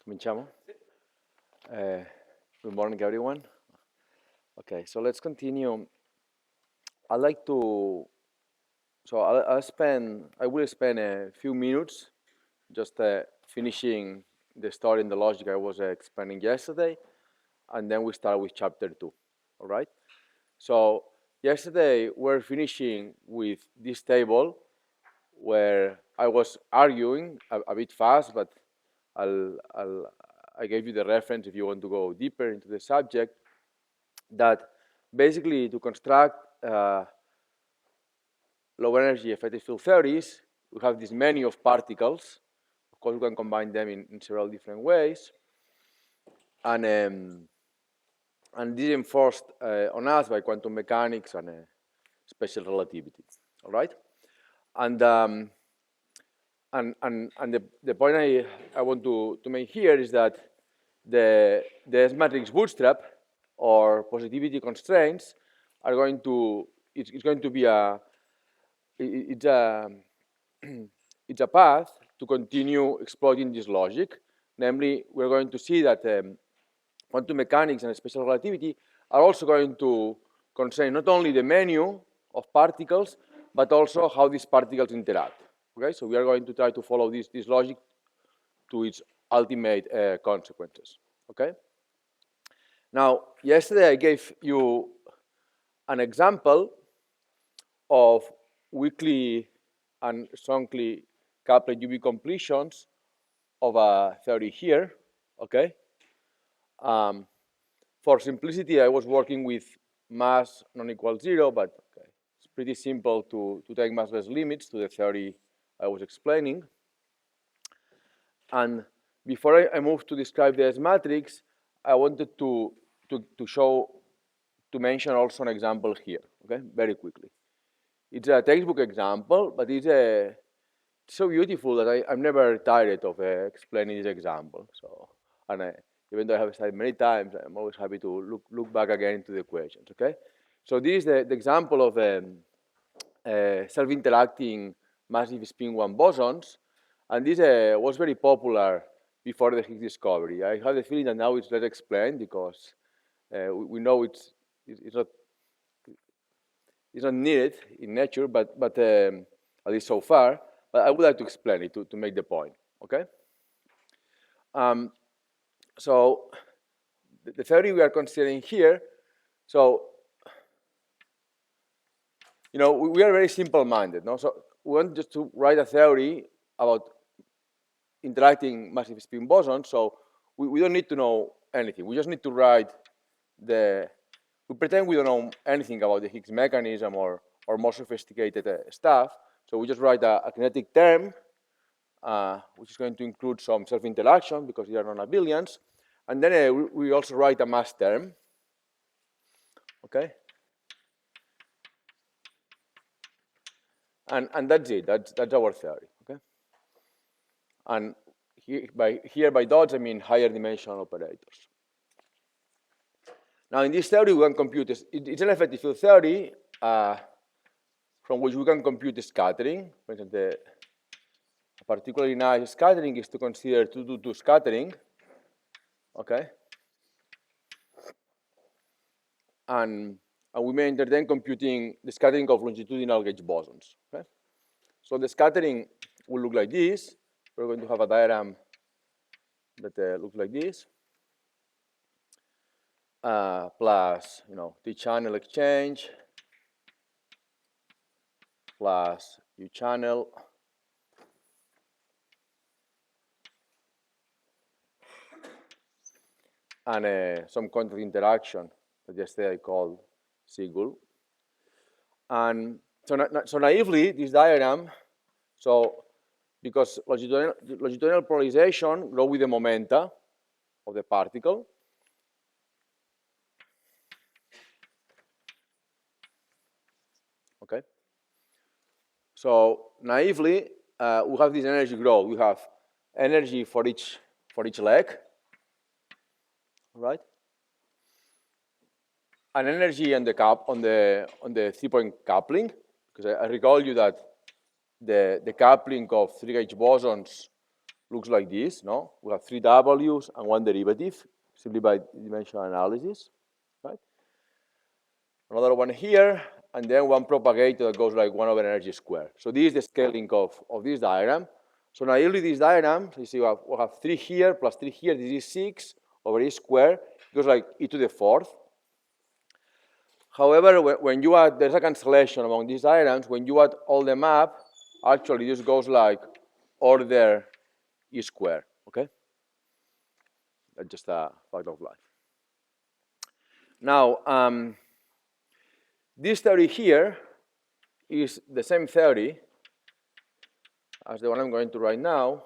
Cominciamo? Good morning, everyone. Okay, so let's continue. I'd like to, so I will spend a few minutes just finishing the story and the logic I was explaining yesterday, and then we start with chapter 2, all right? So yesterday we're finishing with this table where I was arguing a bit fast, but I gave you the reference if you want to go deeper into the subject, that basically to construct low energy effective field theories, we have this menu of particles. Of course, we can combine them in several different ways. And this is enforced on us by quantum mechanics and special relativity, all right? And the point I want to make here is that the S-matrix bootstrap or positivity constraints are going to, it's going to be it's a path to continue exploiting this logic. Namely, we're going to see that quantum mechanics and special relativity are also going to constrain not only the menu of particles, but also how these particles interact. Okay, so we are going to try to follow this logic to its ultimate consequences. Okay. Now, yesterday I gave you an example of weakly and strongly coupled UV completions of a theory here. Okay. For simplicity, I was working with mass non-equal 0, but okay, it's pretty simple to take massless limits to the theory I was explaining. And before I move to describe the S-matrix, I wanted to mention also an example here, okay, very quickly. It's a textbook example, but it's so beautiful that I'm never tired of explaining this example. So, and even though I have studied many times, I'm always happy to look back again into the equations, okay? So this is the example of self-interacting massive spin-1 bosons, and this was very popular before the Higgs discovery. I have the feeling that now it's less explained because we know it's not needed in nature, but at least so far. But I would like to explain it to make the point. Okay. So the theory we are considering here. So we are very simple-minded. No, so we want just to write a theory about interacting massive spin bosons. So we don't need to know anything. We just need to write we pretend we don't know anything about the Higgs mechanism or more sophisticated stuff. So we just write a kinetic term, which is going to include some self-interaction because there are non-abelians. And then we also write a mass term. Okay. And that's it. That's our theory. Okay. And here by dots, I mean higher dimensional operators. Now, in this theory, we can compute this. It's an effective field theory from which we can compute the scattering. For instance, a particularly nice scattering is to consider 2-2-2 scattering. Okay. And we may entertain computing the scattering of longitudinal gauge bosons. Okay. So the scattering will look like this. We're going to have a diagram that looks like this. Plus, T-channel exchange, plus U-channel, and some contact interaction that yesterday I called Sigul. And so naively, this diagram, so because longitudinal polarization grows with the momenta of the particle. Okay. So naively, we have this energy growth. We have energy for each leg, right? An energy on the 3-point coupling, because I recall you that the coupling of 3 gauge bosons looks like this, no? We have 3 W's and 1 derivative, simply by dimensional analysis, right? Another one here, and then one propagator that goes like 1 over energy squared. So this is the scaling of this diagram. So now usually this diagram, you see we have 3 here plus 3 here, this is 6 over e squared, it goes like e to the 4th. However, when you add, there's a cancellation among these diagrams, when you add all them up, actually this goes like order e squared, okay? That's just a fact of life. Now, this theory here is the same theory as the one I'm going to write now.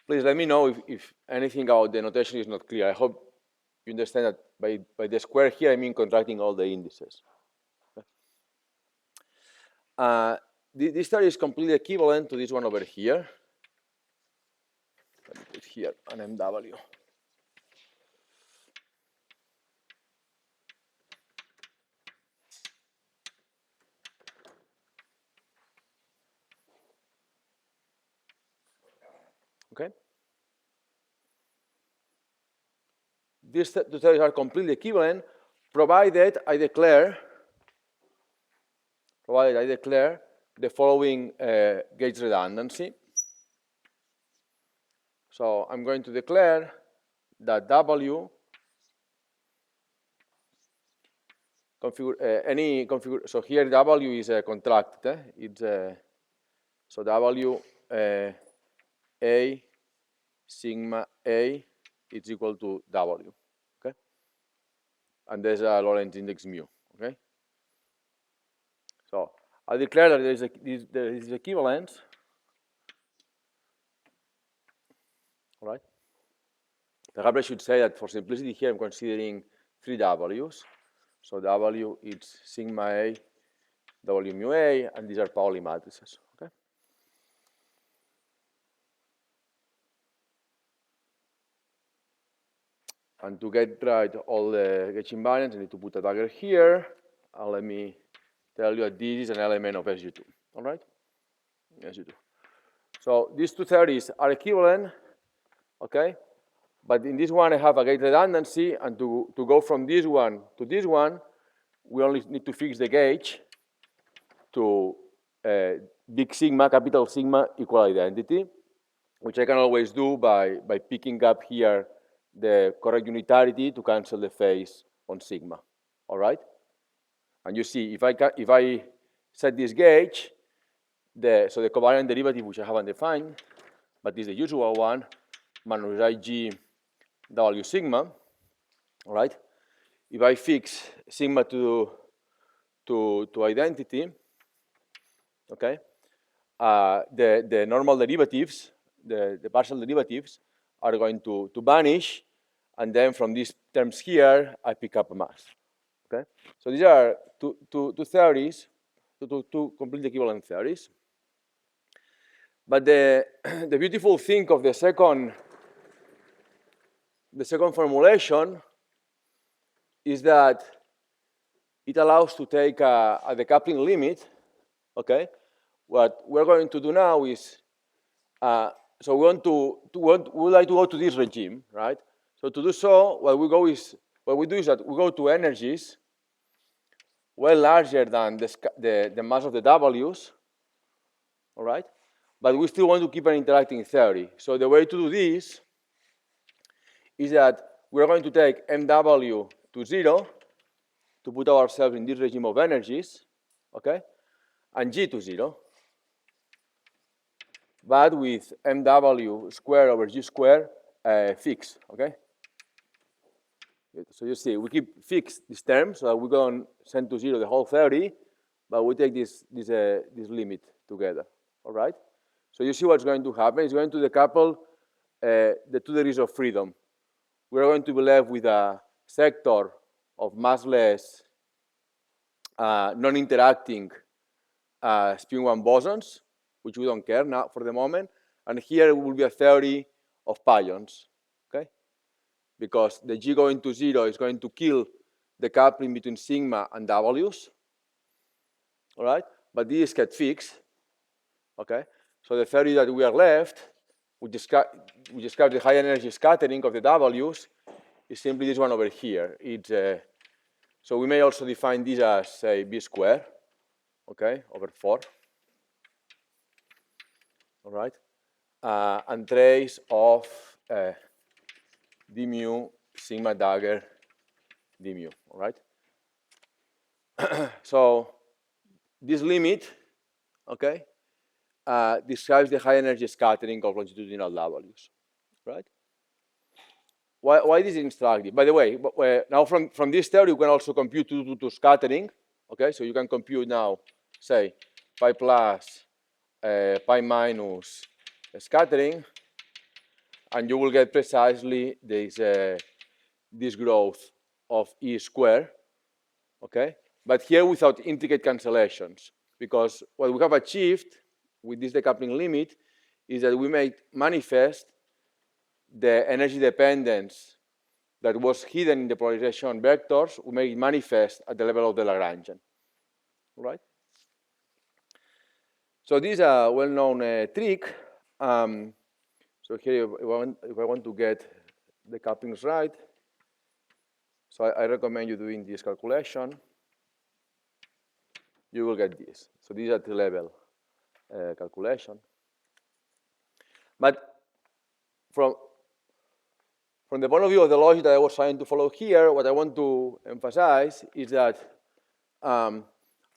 Please let me know if anything about the notation is not clear. I hope you understand that by the square here, I mean contracting all the indices. Okay. This theory is completely equivalent to this one over here. Let me put here an MW. Okay. These two theories are completely equivalent, provided I declare the following gauge redundancy. So I'm going to declare that W so here W is contracted. It's so W A sigma A is equal to W. Okay, and there's a Lorentz index mu. Okay, so I declare that there is equivalence. All right. Perhaps I should say that for simplicity here, I'm considering 3 W's. So W is sigma A, W mu A, and these are Pauli matrices. Okay. And to get right all the gauge invariants, I need to put a dagger here. And let me tell you that this is an element of SU2. All right? SU2. So these two theories are equivalent. Okay? But in this one, I have a gauge redundancy. And to go from this one to this one, we only need to fix the gauge to big sigma, capital sigma, equal identity, which I can always do by picking up here the correct unitarity to cancel the phase on sigma. All right? And you see, if I set this gauge, so the covariant derivative, which I haven't defined, but is the usual one, minus IG W sigma, all right? If I fix sigma to identity, okay, the normal derivatives, the partial derivatives are going to vanish, and then from these terms here, I pick up a mass. Okay, so these are two theories, two completely equivalent theories. But the beautiful thing of the second formulation is that it allows to take a decoupling limit. Okay, what we're going to do now is so we would like to go to this regime, right? So to do so, what we do is that we go to energies well larger than the mass of the W's, all right? But we still want to keep an interacting theory. So the way to do this is that we're going to take MW to 0 to put ourselves in this regime of energies, okay? And G to 0. But with MW squared over G squared fixed, okay? So you see, we keep fixed this term, so we go and send to 0 the whole theory, but we take this limit together, all right? So you see what's going to happen. It's going to decouple the 2 degrees of freedom. We're going to be left with a sector of massless, non-interacting spin 1 bosons, which we don't care now for the moment. And here will be a theory of pions, okay? Because the G going to 0 is going to kill the coupling between sigma and W's, all right? but this get fixed. Okay, so the theory that we are left, we describe the high energy scattering of the W's, is simply this one over here. It's so we may also define this as say b squared, okay, over 4. All right, and trace of d mu sigma dagger d mu. All right. So this limit, okay, describes the high energy scattering of longitudinal W's, right? Why this is instructive? By the way, now from this theory, you can also compute 2 to scattering, okay? So you can compute now, say, pi plus, pi minus scattering, and you will get precisely this growth of E squared, okay? But here without intricate cancellations, because what we have achieved with this decoupling limit is that we made manifest the energy dependence that was hidden in the polarization vectors, we make it manifest at the level of the Lagrangian, right? So this is a well-known trick. So here, if I want to get the couplings right, so I recommend you doing this calculation. You will get this. So this is at the level calculation. But from the point of view of the logic that I was trying to follow here, what I want to emphasize is that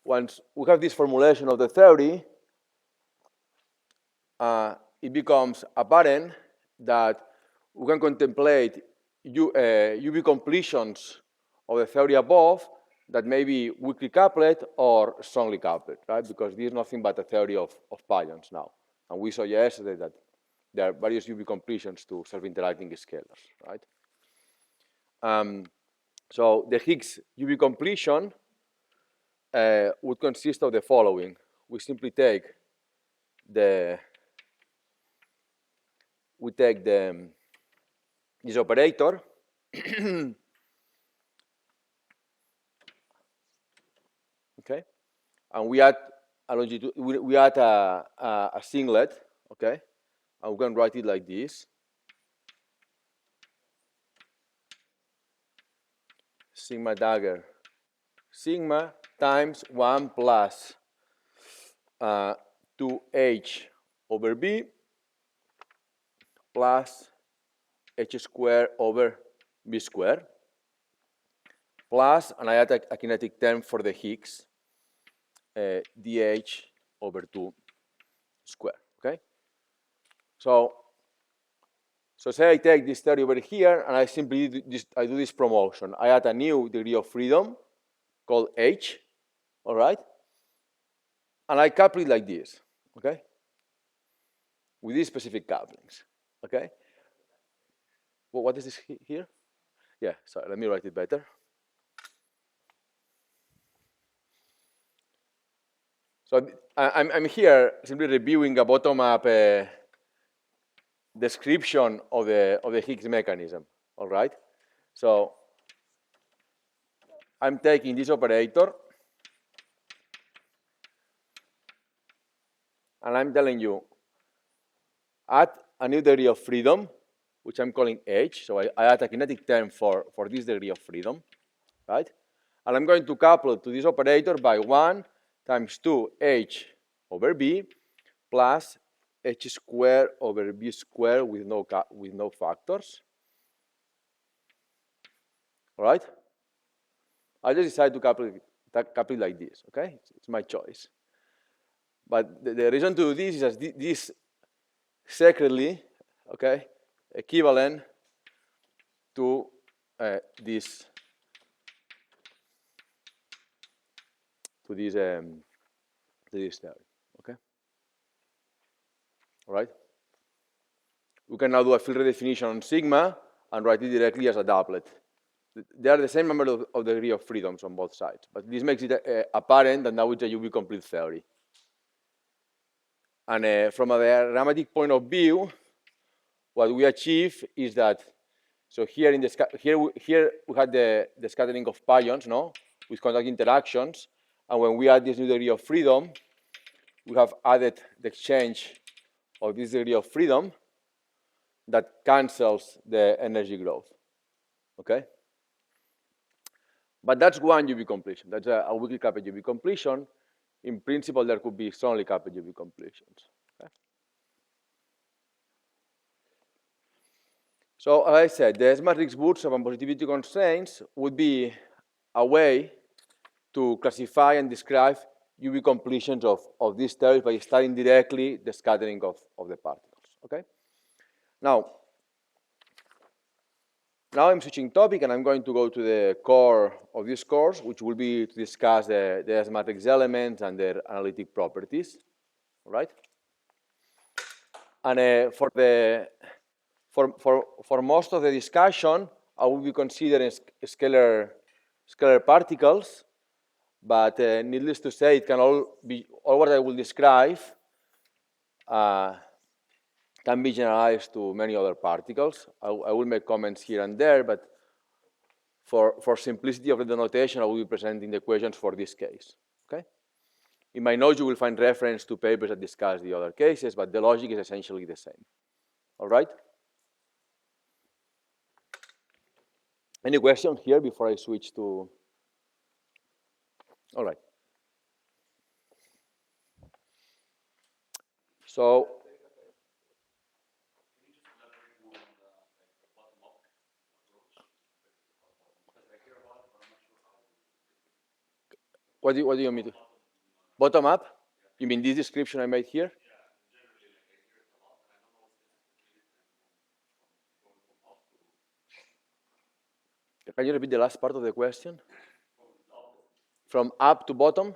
once we have this formulation of the theory, it becomes apparent that we can contemplate UV completions of the theory above that may be weakly coupled or strongly coupled, right? Because this is nothing but a theory of pions now. And we saw yesterday that there are various UV completions to self-interacting scalars, right? So the Higgs UV completion would consist of the following. We simply take this operator, okay, and we add a longitude. We add a singlet, okay, and we can write it like this: sigma dagger sigma times 1 plus 2h over b plus h squared over b squared plus, and I add a kinetic term for the Higgs, dh over 2 squared, okay? So say I take this theory over here and I simply do this promotion. I add a new degree of freedom called h, all right? And I couple it like this, okay? With these specific couplings, okay? Well, what is this here? Yeah, sorry, let me write it better. So I'm here simply reviewing a bottom-up description of the Higgs mechanism, all right? So I'm taking this operator, and I'm telling you, add a new degree of freedom, which I'm calling h. So I add a kinetic term for this degree of freedom, right? And I'm going to couple to this operator by 1 times 2h over b plus h squared over b squared with no factors. All right? I just decided to couple it like this, okay? It's my choice. But the reason to do this is that this secretly, okay, equivalent to this theory, okay? All right? We can now do a field redefinition on sigma and write it directly as a doublet. They are the same number of degree of freedoms on both sides, but this makes it apparent that now it's a UV complete theory. And from a diagrammatic point of view, what we achieve is that, so here we had the scattering of pions, no, with contact interactions, and when we add this new degree of freedom, we have added the exchange of this degree of freedom that cancels the energy growth, okay? But that's one UV completion. That's a weakly capped UV completion. In principle, there could be strongly capped UV completions. Okay? So as I said, the S-matrix bootstrap and positivity constraints would be a way to classify and describe UV completions of these theories by studying directly the scattering of the particles. Okay? Now I'm switching topic and I'm going to go to the core of this course, which will be to discuss the S-matrix elements and their analytic properties. All right? And for most of the discussion, I will be considering scalar particles, but needless to say, it can all what I will describe can be generalized to many other particles. I will make comments here and there, but for simplicity of the denotation, I will be presenting the equations for this case. Okay? In my notes, you will find reference to papers that discuss the other cases, but the logic is essentially the same. All right? Any question here before I switch to? All right. So, what do you want me to? Bottom up? You mean this description I made here? Can you repeat the last part of the question? From up to bottom?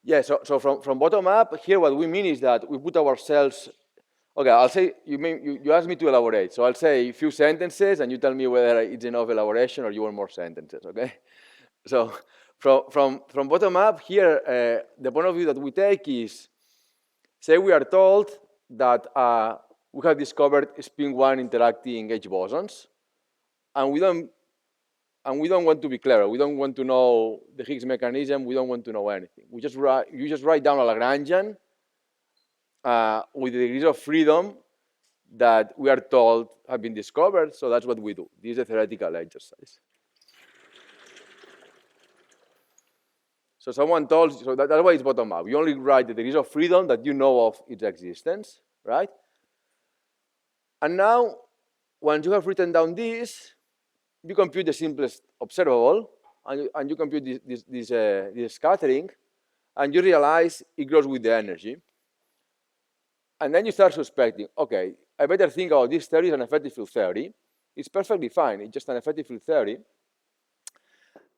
Yeah, so from bottom up, here what we mean is that we put ourselves, okay, I'll say, you asked me to elaborate, so I'll say a few sentences and you tell me whether it's enough elaboration or you want more sentences, okay? So from bottom up, here, the point of view that we take is, say we are told that we have discovered spin 1 interacting H bosons, and we don't want to be clever. We don't want to know the Higgs mechanism. We don't want to know anything. You just write down a Lagrangian with the degrees of freedom that we are told have been discovered. So that's what we do. This is a theoretical exercise. So someone told, so that's why it's bottom up. You only write the degrees of freedom that you know of its existence, right? And now, once you have written down this, you compute the simplest observable, and you compute this scattering, and you realize it grows with the energy. And then you start suspecting, okay, I better think about this theory as an effective field theory. It's perfectly fine. It's just an effective field theory.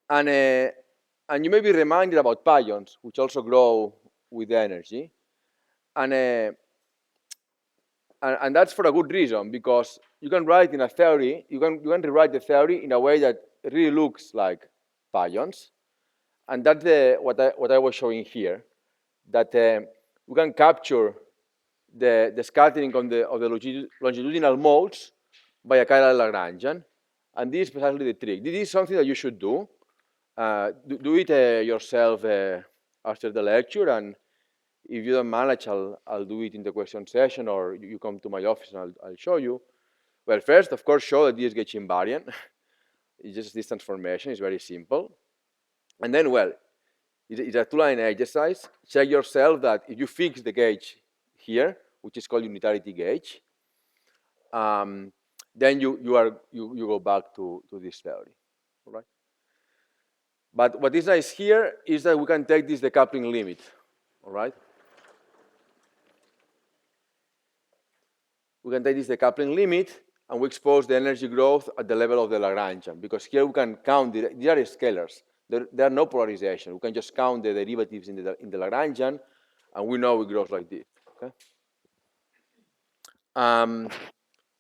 And you may be reminded about pions, which also grow with the energy. And that's for a good reason, because you can write in a theory, you can rewrite the theory in a way that really looks like pions. And that's what I was showing here, that we can capture the scattering of the longitudinal modes by a chiral Lagrangian. And this is precisely the trick. This is something that you should do. Do it yourself after the lecture, and if you don't manage, I'll do it in the question session, or you come to my office and I'll show you. Well, first, of course, show that this gauge invariant. It's just this transformation. It's very simple. And then, well, it's a two-line exercise. Check yourself that if you fix the gauge here, which is called unitarity gauge, then you go back to this theory, all right? But what is nice here is that we can take this decoupling limit, all right? We can take this decoupling limit and we expose the energy growth at the level of the Lagrangian, because here we can count, these are scalars. There are no polarization. We can just count the derivatives in the Lagrangian, and we know it grows like this, okay?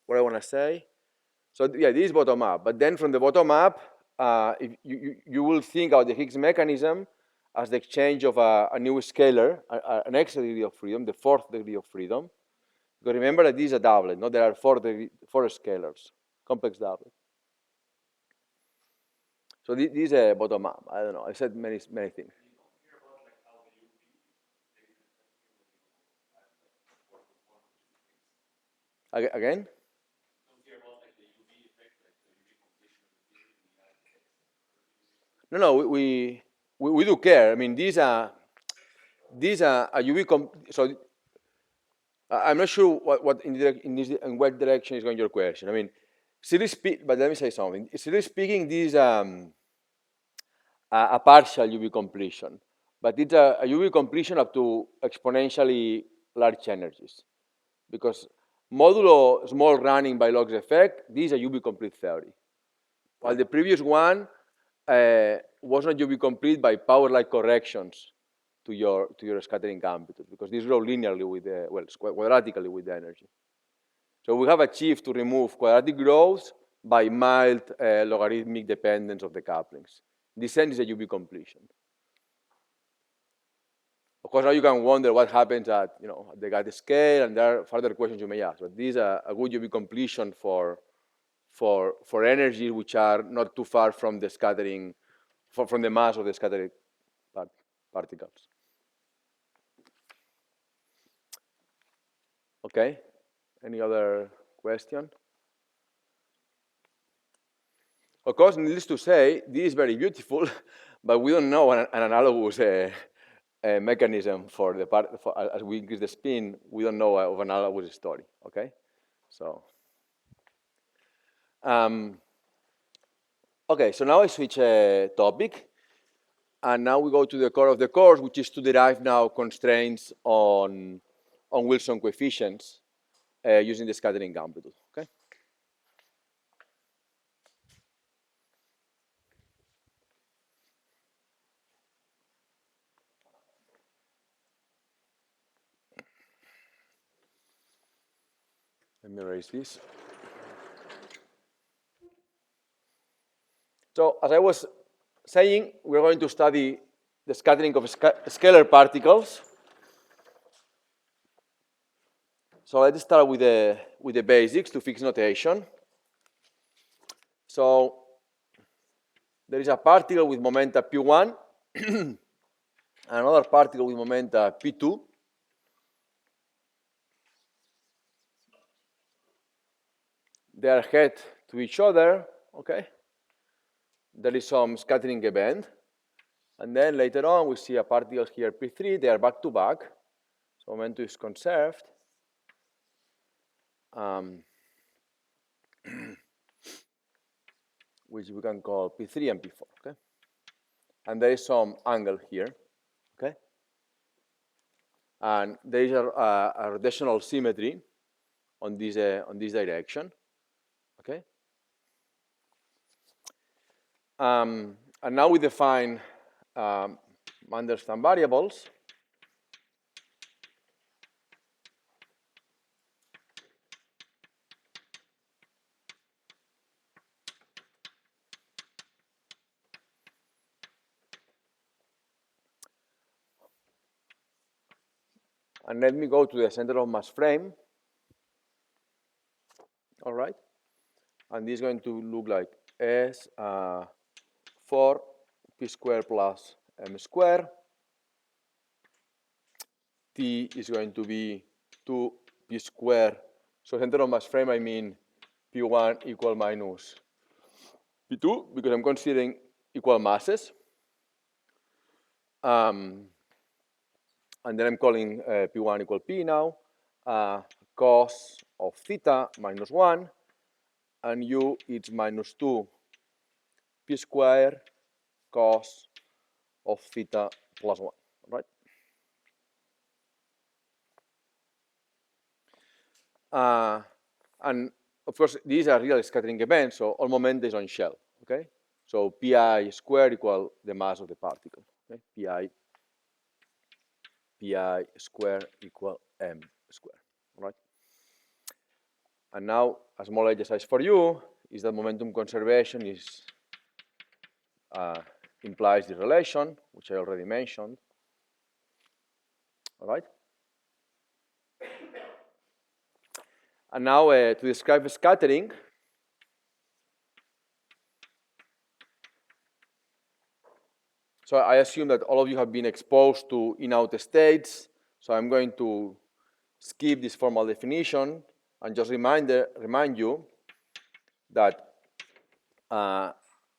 What I want to say? So yeah, this is bottom up. But then from the bottom up, if you will think of the Higgs mechanism as the exchange of a new scalar, an extra degree of freedom, the fourth degree of freedom. Because remember that this is a doublet, no? There are four scalars, complex doublet. So this is a bottom up. I don't know. I said many things. Again? No, we do care. I mean, these are a UV. So I'm not sure in what direction is going your question. I mean, but let me say something. Seriously speaking, this is a partial UV completion, but it's a UV completion up to exponentially large energies, because modulo small running by logs effect, this is a UV complete theory. While the previous one was not UV complete by power-like corrections to your scattering amplitude, because these grow linearly with the, well, quadratically with the energy. So we have achieved to remove quadratic growth by mild logarithmic dependence of the couplings. This sense is a UV completion. Of course, now you can wonder what happens at the Gatt scale, and there are further questions you may ask. But this is a good UV completion for energies which are not too far from the scattering, from the mass of the scattered particles. Okay. Any other question? Of course, needless to say, this is very beautiful, but we don't know an analogous mechanism for the part. As we increase the spin, we don't know of an analogous story. Okay, so okay. So now I switch topic, and now we go to the core of the course, which is to derive now constraints on Wilson coefficients using the scattering amplitude. Okay. Let me erase this. So as I was saying, we're going to study the scattering of scalar particles. So let's start with the basics to fix notation. So there is a particle with momenta p1, and another particle with momenta p2. They are head to each other, okay? There is some scattering event. And then later on, we see a particle here, p3. They are back to back. So momentum is conserved. Which we can call p3 and p4, okay? And there is some angle here, okay? And there is a rotational symmetry on this direction, okay? And now we define Mandelstam variables. And let me go to the center of mass frame. All right. And this is going to look like S 4 p squared plus m squared. T is going to be 2 p squared. So center of mass frame, I mean P1 equal minus P2, because I'm considering equal masses. And then I'm calling P1 equal P now, cos of theta minus 1, and U it's minus 2 P squared cos of theta plus 1, right? And of course, these are real scattering events, so all momenta is on shell, okay? So Pi squared equal the mass of the particle, okay? Pi squared equal m squared, right? And now a small exercise for you is that momentum conservation implies the relation, which I already mentioned, all right? And now to describe scattering, so I assume that all of you have been exposed to in-out states, so I'm going to skip this formal definition And just remind you that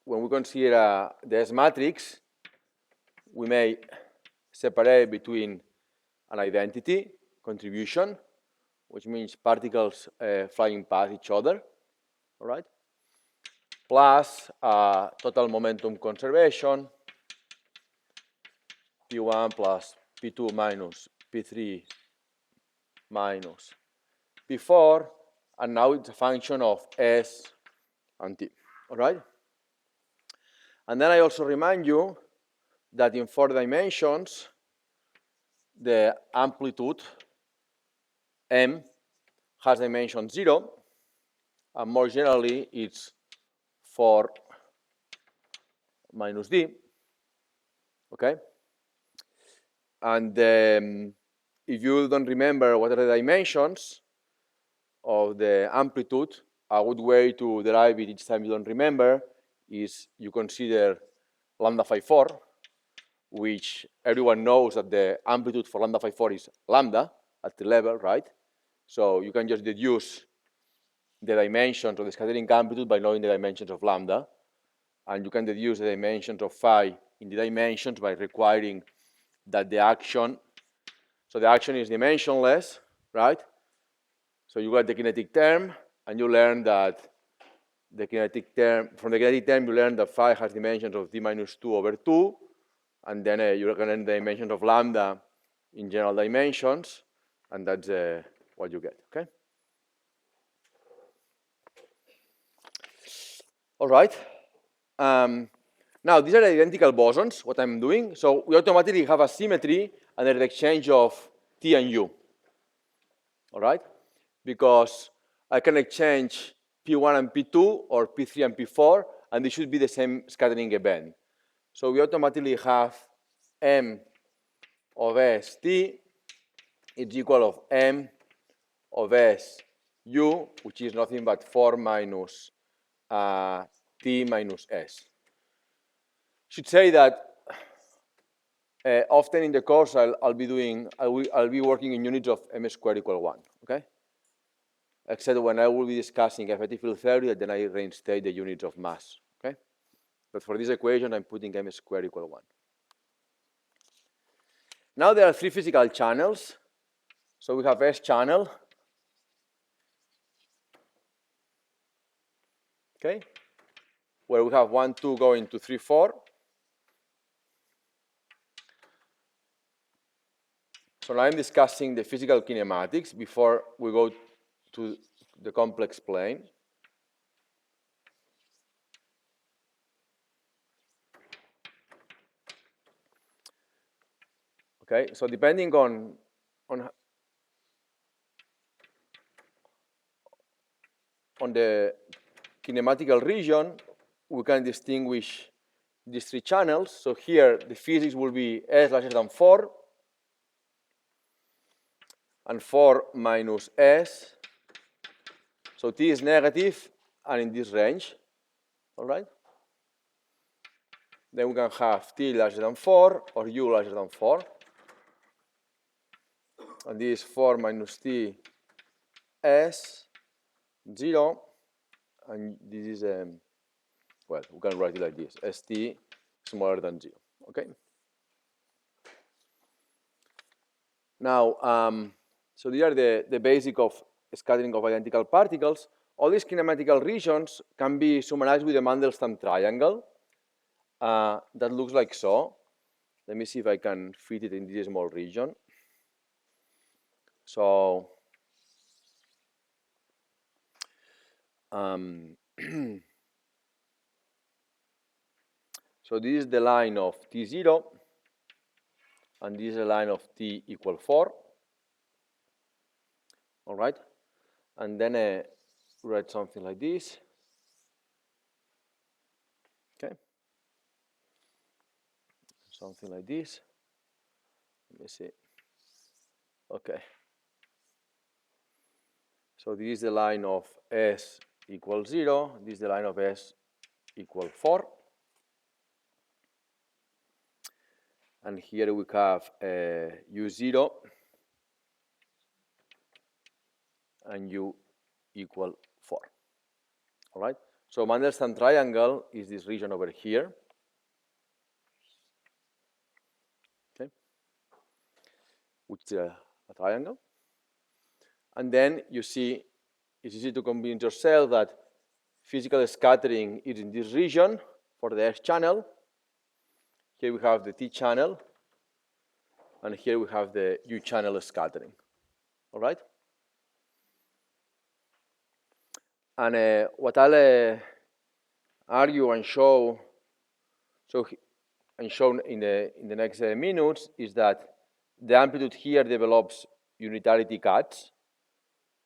when we consider the S matrix, we may separate between an identity, contribution, which means particles flying past each other, all right? Plus total momentum conservation, P1 plus P2 minus P3 minus P4, and now it's a function of S and T, all right? And then I also remind you that in 4 dimensions, the amplitude M has dimension 0, and more generally, it's 4 minus D, okay? And if you don't remember what are the dimensions of the amplitude, a good way to derive it each time you don't remember is you consider lambda phi 4, which everyone knows that the amplitude for lambda phi 4 is lambda at the level, right? So you can just deduce the dimensions of the scattering amplitude by knowing the dimensions of lambda. And you can deduce the dimensions of phi in the dimensions by requiring that the action, so the action is dimensionless, right? So you got the kinetic term, and you learn that the kinetic term, from the kinetic term, you learn that phi has dimensions of d minus 2 over 2, and then you're going to learn the dimensions of lambda in general dimensions, and that's what you get, okay? All right. Now, these are identical bosons, what I'm doing. So we automatically have a symmetry under the exchange of T and U, all right? Because I can exchange P1 and P2, or P3 and P4, and they should be the same scattering event. So we automatically have M of ST is equal of M of SU, which is nothing but 4 minus T minus S. Should say that often in the course I'll be working in units of M squared equal 1, okay? Except when I will be discussing effective field theory, then I reinstate the units of mass, okay? But for this equation, I'm putting M squared equal 1. Now there are 3 physical channels. So we have S channel, okay? Where we have 1, 2 going to 3, 4. So now I'm discussing the physical kinematics before we go to the complex plane. Okay, so depending on the kinematical region, we can distinguish these 3 channels. So here, the physics will be S larger than 4, and 4 minus S. So T is negative and in this range, all right? Then we can have T larger than 4 or U larger than 4. And this is 4 minus T S 0. And this is, well, we can write it like this, ST smaller than 0, okay? Now, so these are the basic of scattering of identical particles. All these kinematical regions can be summarized with a Mandelstam triangle that looks like so. Let me see if I can fit it in this small region. So, so this is the line of T0, and this is the line of T equal 4. All right? And then write something like this. Okay? Something like this. Let me see. Okay. So this is the line of S equals 0. This is the line of S equal 4. And here we have U0 and U equal 4. All right? So Mandelstam triangle is this region over here. Okay? Which is a triangle. And then you see, it's easy to convince yourself that physical scattering is in this region for the S channel. Here we have the T channel. And here we have the U channel scattering. All right? And what I'll argue and show, in the next minutes is that the amplitude here develops unitarity cuts.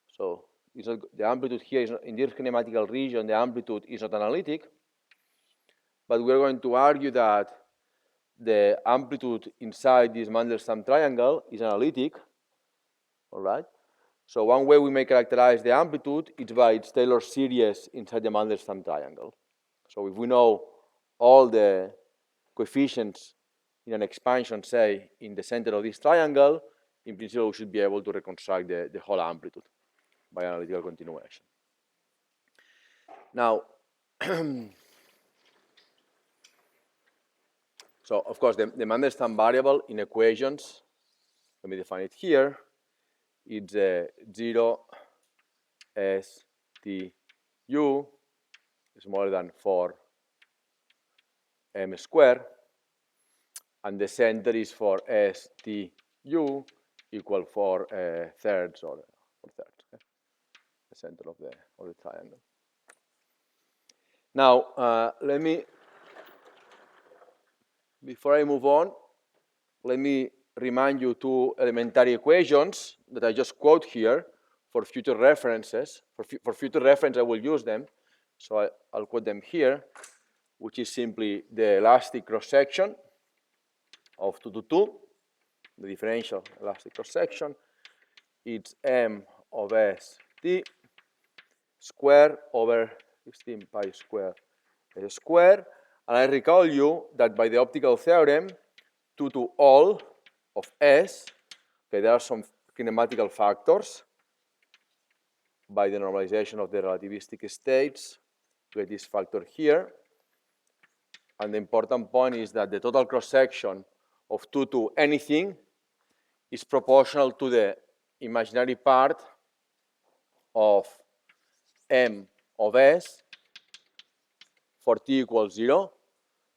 So the amplitude here is not, in this kinematical region, the amplitude is not analytic. But we're going to argue that the amplitude inside this Mandelstam triangle is analytic. All right? So one way we may characterize the amplitude is by its Taylor series inside the Mandelstam triangle. So if we know all the coefficients in an expansion, say, in the center of this triangle, in principle, we should be able to reconstruct the whole amplitude by analytical continuation. Now, so of course, the Mandelstam variable in equations, let me define it here, it's 0 S T U smaller than 4 m squared, and the center is for S T U equal 4 thirds or thirds, okay? The center of the triangle. Now, before I move on, let me remind you two elementary equations that I just quote here for future references. For future reference, I will use them. So I'll quote them here, which is simply the elastic cross-section of 2 to 2, the differential elastic cross-section. It's m of S T squared over 16 pi squared S squared. And I recall you that by the optical theorem, 2 to all of S, okay, there are some kinematical factors by the normalization of the relativistic states. We get this factor here. And the important point is that the total cross-section of 2 to anything is proportional to the imaginary part of m of S for t equals 0.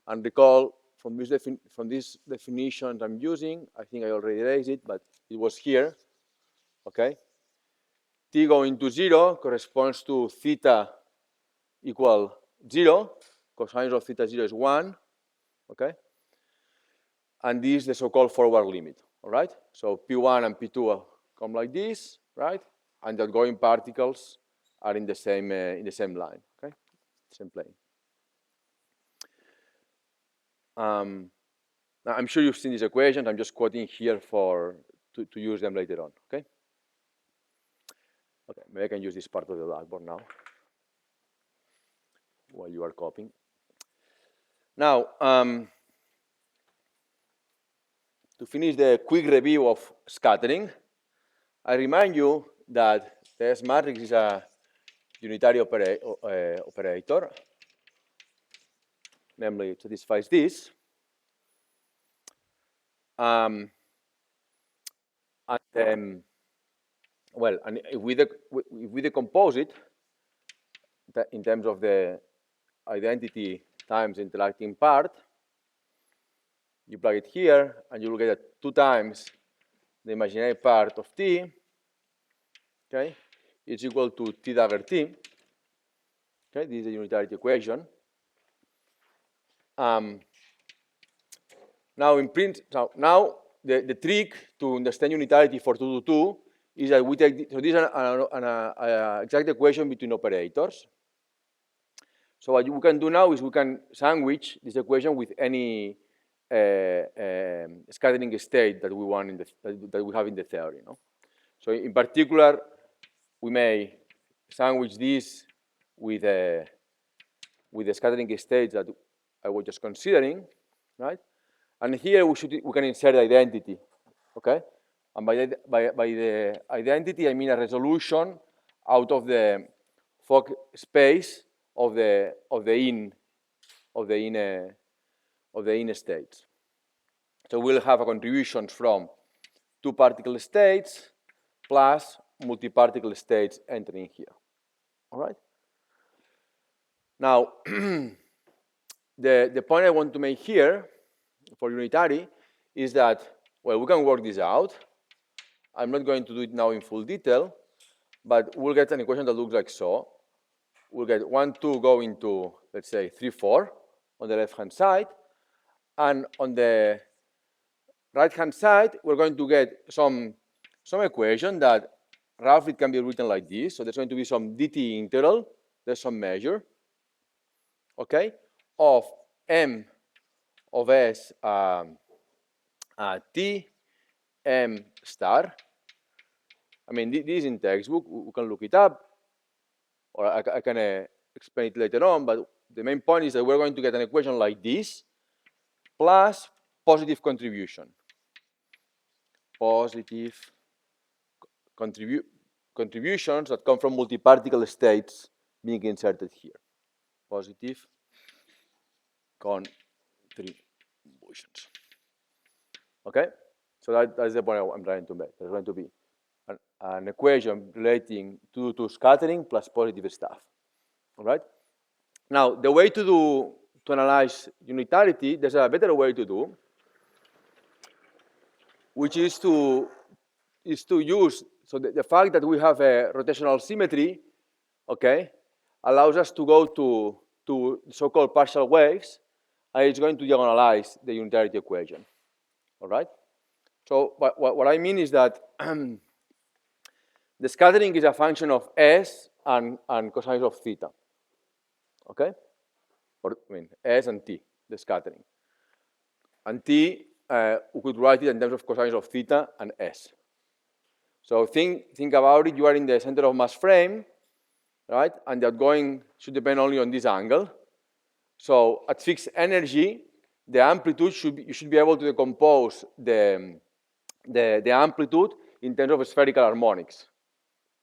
And recall from this definition I'm using, I think I already raised it, but it was here, okay? T going to 0 corresponds to theta equal 0, cosine of theta 0 is 1, okay? And this is the so-called forward limit, all right? So P1 and P2 come like this, right? And the outgoing particles are in the same line, okay? Same plane. Now I'm sure you've seen these equations. I'm just quoting here to use them later on, okay? Okay, maybe I can use this part of the blackboard now while you are copying. Now, to finish the quick review of scattering, I remind you that the S matrix is a unitary operator. Namely, it satisfies this. And if we decompose it in terms of the identity times interacting part, you plug it here, and you will get 2 times the imaginary part of t, okay? It's equal to t dagger t. Okay, this is the unitarity equation. Now, the trick to understand unitarity for 2 to 2 is that we take, so this is an exact equation between operators. So what we can do now is we can sandwich this equation with any scattering state that we want that we have in the theory. No? So in particular, we may sandwich this with the scattering states that I was just considering, right? And here we can insert identity, okay? And by the identity, I mean a resolution out of the Fock space of the in states. So we'll have a contribution from two particle states plus multi-particle states entering here. All right? Now, the point I want to make here for unitary is that, well, we can work this out. I'm not going to do it now in full detail, but we'll get an equation that looks like so. We'll get 1, 2 going to, let's say, 3, 4 on the left-hand side. And on the right-hand side, we're going to get some equation that roughly can be written like this. So there's going to be some dt integral, there's some measure, okay, of m of s t m star. I mean, this is in textbook. We can look it up, or I can explain it later on. But the main point is that we're going to get an equation like this, plus positive contribution. Positive contributions that come from multi-particle states being inserted here. Positive contributions. Okay? So that's the point I'm trying to make. There's going to be an equation relating to scattering plus positive stuff. All right? Now, the way to analyze unitarity, there's a better way to do, which is to use, so the fact that we have a rotational symmetry, okay, allows us to go to so-called partial waves, and it's going to diagonalize the unitarity equation. All right? So what I mean is that the scattering is a function of S and cosine of theta. Okay? Or, I mean, S and T, the scattering. And T, we could write it in terms of cosines of theta and S. So think about it. You are in the center of mass frame, right? And the outgoing should depend only on this angle. So at fixed energy, the amplitude you should be able to decompose the amplitude in terms of spherical harmonics.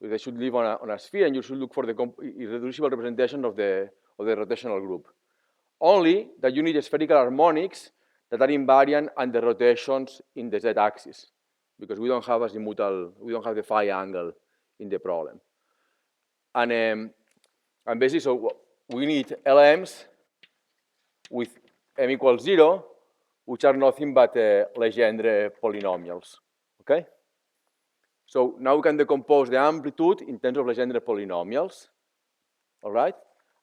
They should live on a sphere, and you should look for the irreducible representation of the rotational group. Only that you need spherical harmonics that are invariant under rotations in the z-axis, because we don't have azimuthal, we don't have the phi angle in the problem. And basically, so we need LMs with m equals 0, which are nothing but Legendre polynomials. Okay? So now we can decompose the amplitude in terms of Legendre polynomials. All right?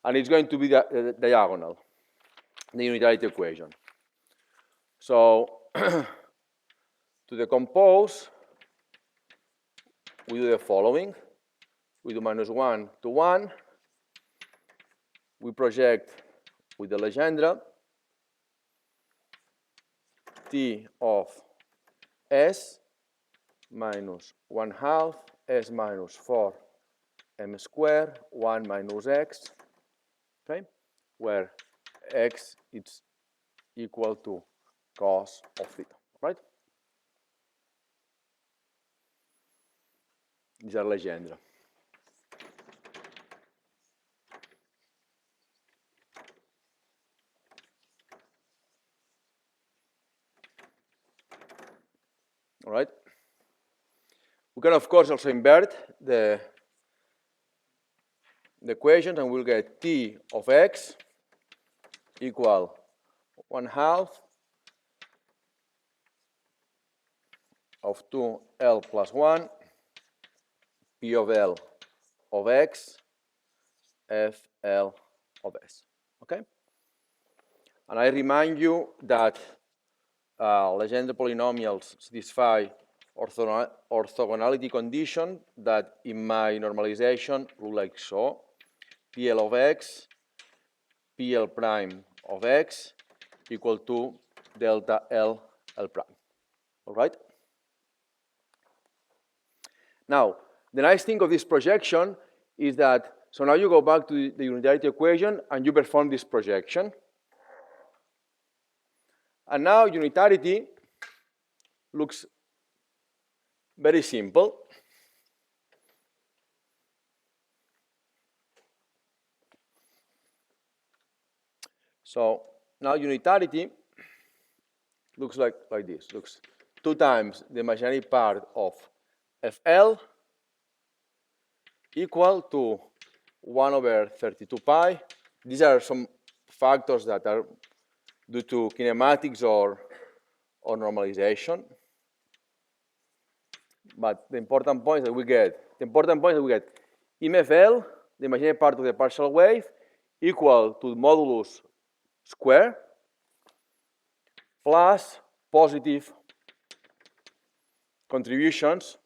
And it's going to be the diagonal, the unitarity equation. So to decompose, we do the following. We do -1 to 1. We project with the Legendre T of S minus 1/2 S minus 4 m squared 1 minus x, okay, where x is equal to cos of theta, right? These are Legendre. All right. We can, of course, also invert the equations, and we'll get T of x equal 1/2 of 2L plus 1 P of L of x FL of S. Okay? And I remind you that Legendre polynomials satisfy orthogonality condition that in my normalization look like so. PL of x, PL prime of x equal to delta L L prime. All right? Now, the nice thing of this projection is that, so now you go back to the unitarity equation and you perform this projection. And now unitarity looks very simple. So now unitarity looks like this. Looks 2 times the imaginary part of FL equal to 1 over 32 pi. These are some factors that are due to kinematics or normalization. But the important point that we get, MFL, the imaginary part of the partial wave, equal to modulus square plus positive contributions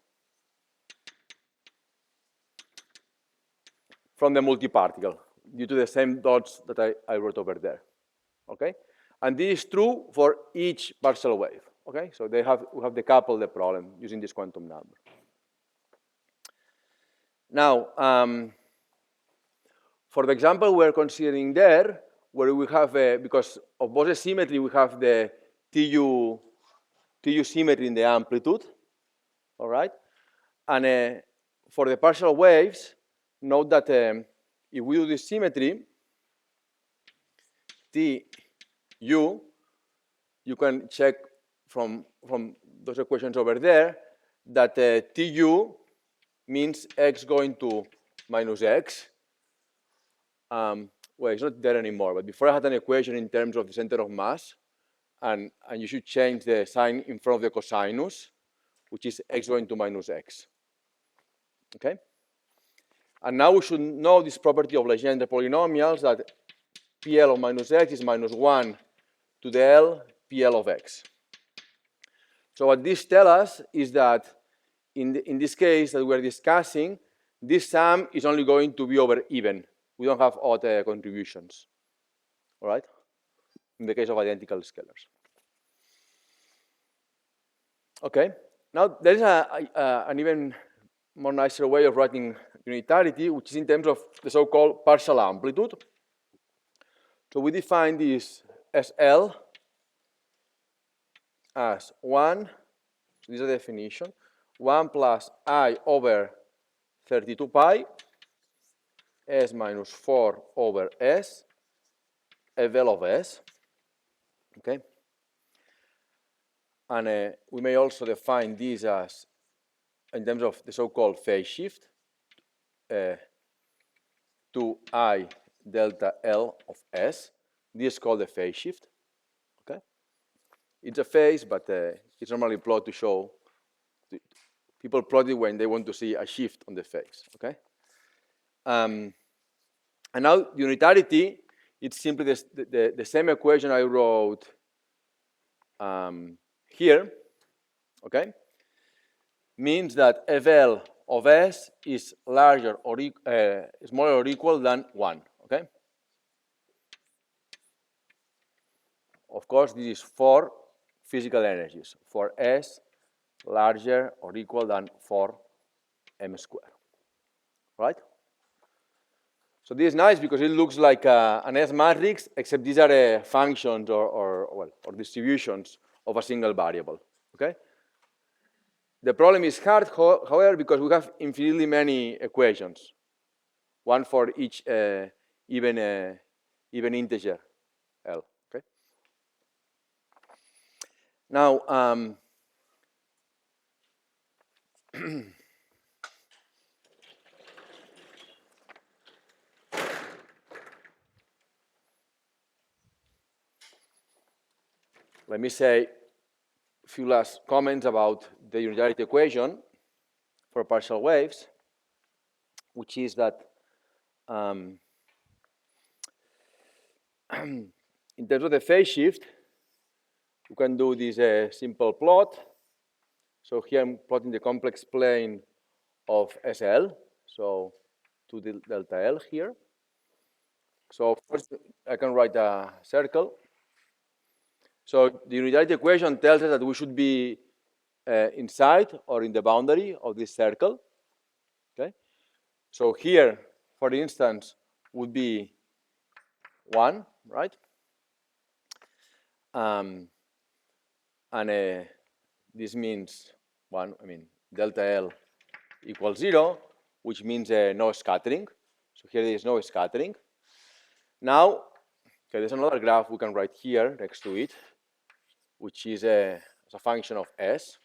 from the multiparticle due to the same dots that I wrote over there. Okay? And this is true for each partial wave. Okay? So we have decoupled the problem using this quantum number. Now, for the example we're considering there, where we have, because of Bose symmetry, we have the TU symmetry in the amplitude, all right? And for the partial waves, note that if we do this symmetry, TU, you can check from those equations over there that TU means x going to minus x. Well, it's not there anymore, but before I had an equation in terms of the center of mass, and you should change the sign in front of the cosinus, which is x going to minus x. Okay? And now we should know this property of Legendre polynomials, that PL of minus x is minus 1 to the L PL of x. So what this tells us is that in this case that we're discussing, this sum is only going to be over even. We don't have odd contributions, all right? In the case of identical scalars. Okay, now there is an even more nicer way of writing unitarity, which is in terms of the so-called partial amplitude. So we define this SL as 1, so this is a definition, 1 plus I over 32 pi, S minus 4 over S, FL of S, okay? And we may also define this as, in terms of the so-called phase shift, 2I delta L of S. This is called the phase shift, okay? It's a phase, but it's normally plotted to show, people plot it when they want to see a shift on the phase, okay? And now unitarity, it's simply the same equation I wrote here, okay? Means that FL of S is larger or smaller or equal than 1, okay? Of course, this is for physical energies, for S larger or equal than 4m squared, right? So this is nice because it looks like an S matrix, except these are functions or distributions of a single variable, okay? The problem is hard, however, because we have infinitely many equations, one for each even integer L, okay? Now, let me say a few last comments about the unitarity equation for partial waves, which is that in terms of the phase shift, you can do this simple plot. So here I'm plotting the complex plane of SL, so 2 delta L here. So first I can write a circle. So the unitarity equation tells us that we should be inside or in the boundary of this circle, okay? So here, for instance, would be 1, right? And this means 1, delta L equals 0, which means no scattering. So here there is no scattering. Now, Okay, there's another graph we can write here next to it, which is as a function of S,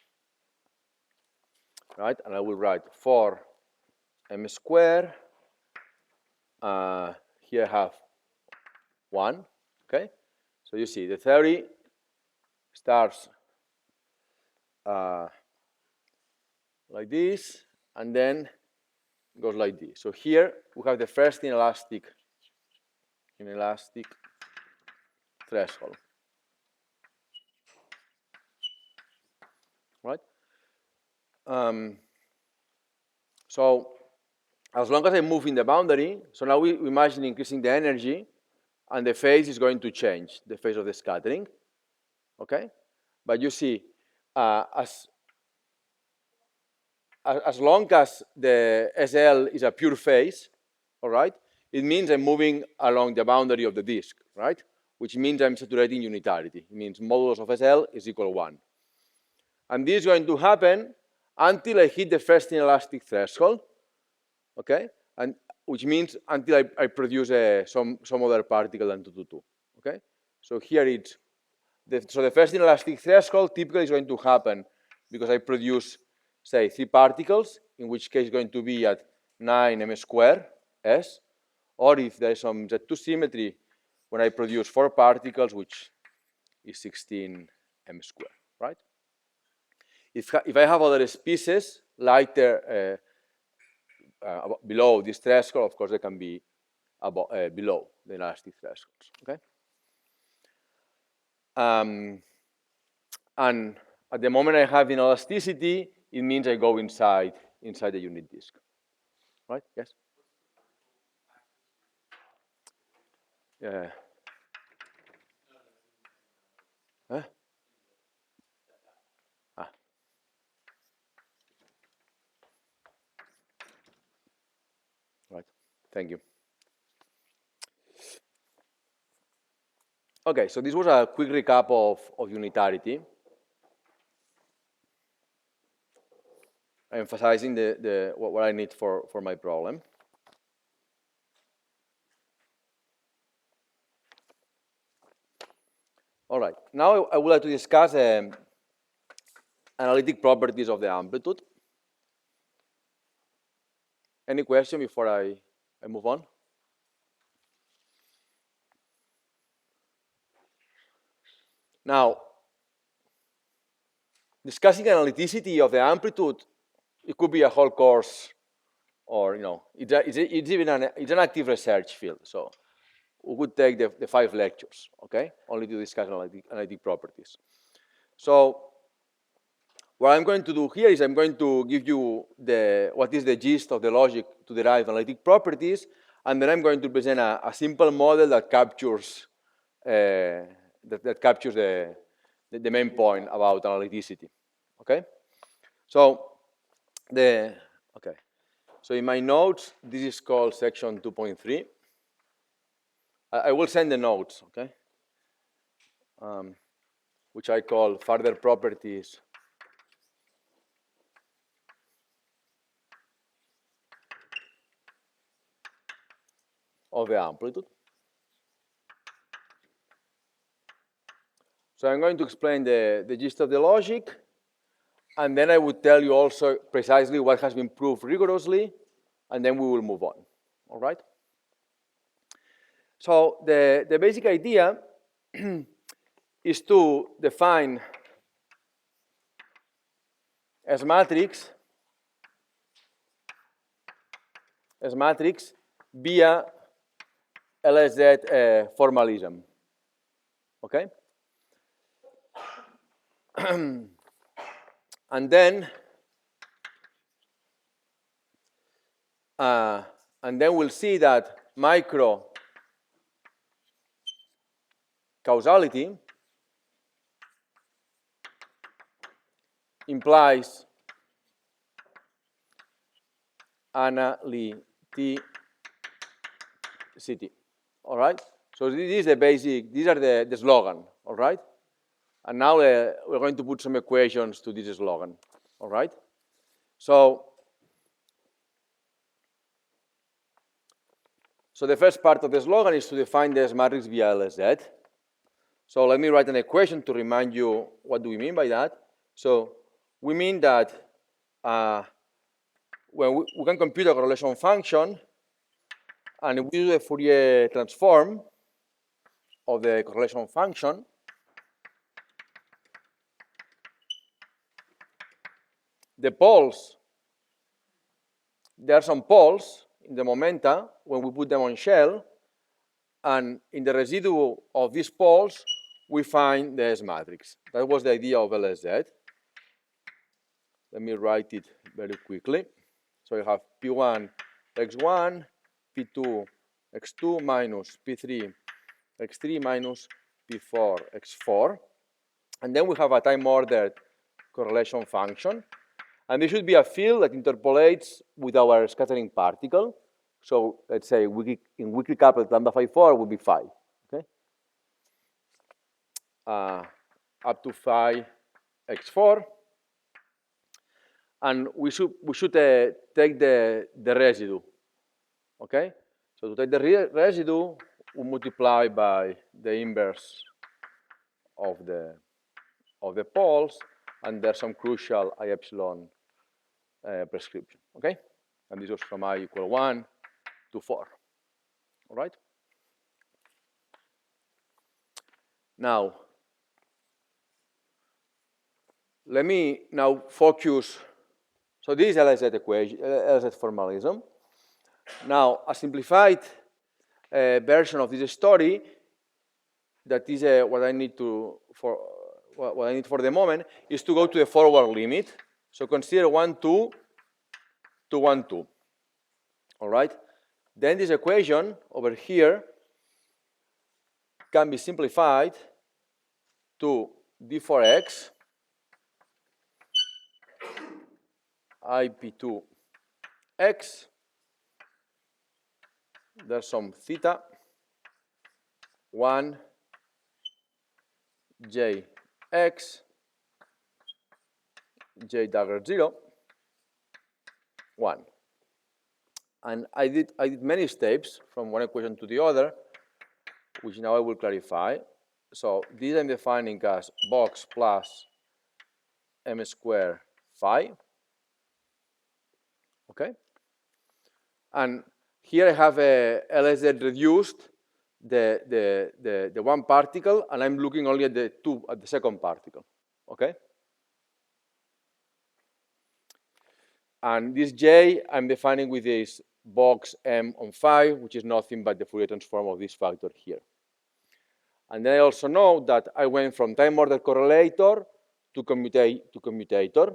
right? And I will write 4m squared. Here I have 1, okay? So you see the theory starts like this, and then goes like this. So here we have the first inelastic threshold, right? So as long as I move in the boundary, so now we imagine increasing the energy, and the phase is going to change, the phase of the scattering, okay? But you see, as long as the SL is a pure phase, all right, it means I'm moving along the boundary of the disk, right? Which means I'm saturating unitarity. It means modulus of SL is equal to 1. And this is going to happen until I hit the first inelastic threshold, okay? And which means until I produce some other particle than 222, okay? So here it's, so the first inelastic threshold typically is going to happen because I produce, say, 3 particles, in which case it's going to be at 9m squared S, or if there is some Z2 symmetry, when I produce 4 particles, which is 16m squared, right? If I have other species lighter below this threshold, of course, they can be below the inelastic thresholds, okay? And at the moment I have inelasticity, it means I go inside the unit disk, right? Yes? Yeah. Huh? Ah. Right, thank you. Okay, so this was a quick recap of unitarity, emphasizing what I need for my problem. All right, now I would like to discuss analytic properties of the amplitude. Any question before I move on? Now, discussing analyticity of the amplitude, it could be a whole course, or it's an active research field. So we would take the 5 lectures, okay, only to discuss analytic properties. So what I'm going to do here is I'm going to give you what is the gist of the logic to derive analytic properties, and then I'm going to present a simple model that captures the main point about analyticity. Okay, so so in my notes, this is called section 2.3. I will send the notes, okay, which I call further properties of the amplitude. So I'm going to explain the gist of the logic, and then I would tell you also precisely what has been proved rigorously, and then we will move on, all right? So the basic idea is to define S matrix via LSZ formalism, okay? And then we'll see that micro causality implies analyticity. All right? So this is the basic, these are the slogan, all right? And now we're going to put some equations to this slogan, all right? So So the first part of the slogan is to define the S matrix via LSZ. So let me write an equation to remind you what do we mean by that. So we mean that when we can compute a correlation function, and if we do the Fourier transform of the correlation function, the poles, there are some poles in the momenta when we put them on shell, and in the residue of these poles, we find the S matrix. That was the idea of LSZ. Let me write it very quickly. So you have P1 x1, P2 x2 minus P3 x3 minus P4 x4. And then we have a time-ordered correlation function. And this should be a field that interpolates with our scattering particle. So let's say in weakly coupled lambda phi 4 would be phi. Okay? Up to phi x4. And we should take the residue. Okay? So to take the residue, we multiply by the inverse of the poles, and there's some crucial I epsilon prescription. Okay? And this goes from I equal 1 to 4. All right? Now, let me now focus. So this is LSZ equation, LSZ formalism. Now, a simplified version of this story, that is what I need for the moment, is to go to the forward limit. So consider 1, 2 to 1, 2. All right? Then this equation over here can be simplified to d4x IP2 x, there's some theta, 1 j x, j dagger 0, 1. And I did many steps from one equation to the other, which now I will clarify. So this I'm defining as box plus m squared phi. Okay? And here I have a LSZ reduced, the one particle, and I'm looking only at the second particle. Okay? And this J I'm defining with this box M on phi, which is nothing but the Fourier transform of this factor here. And then I also know that I went from time-ordered correlator to commutator.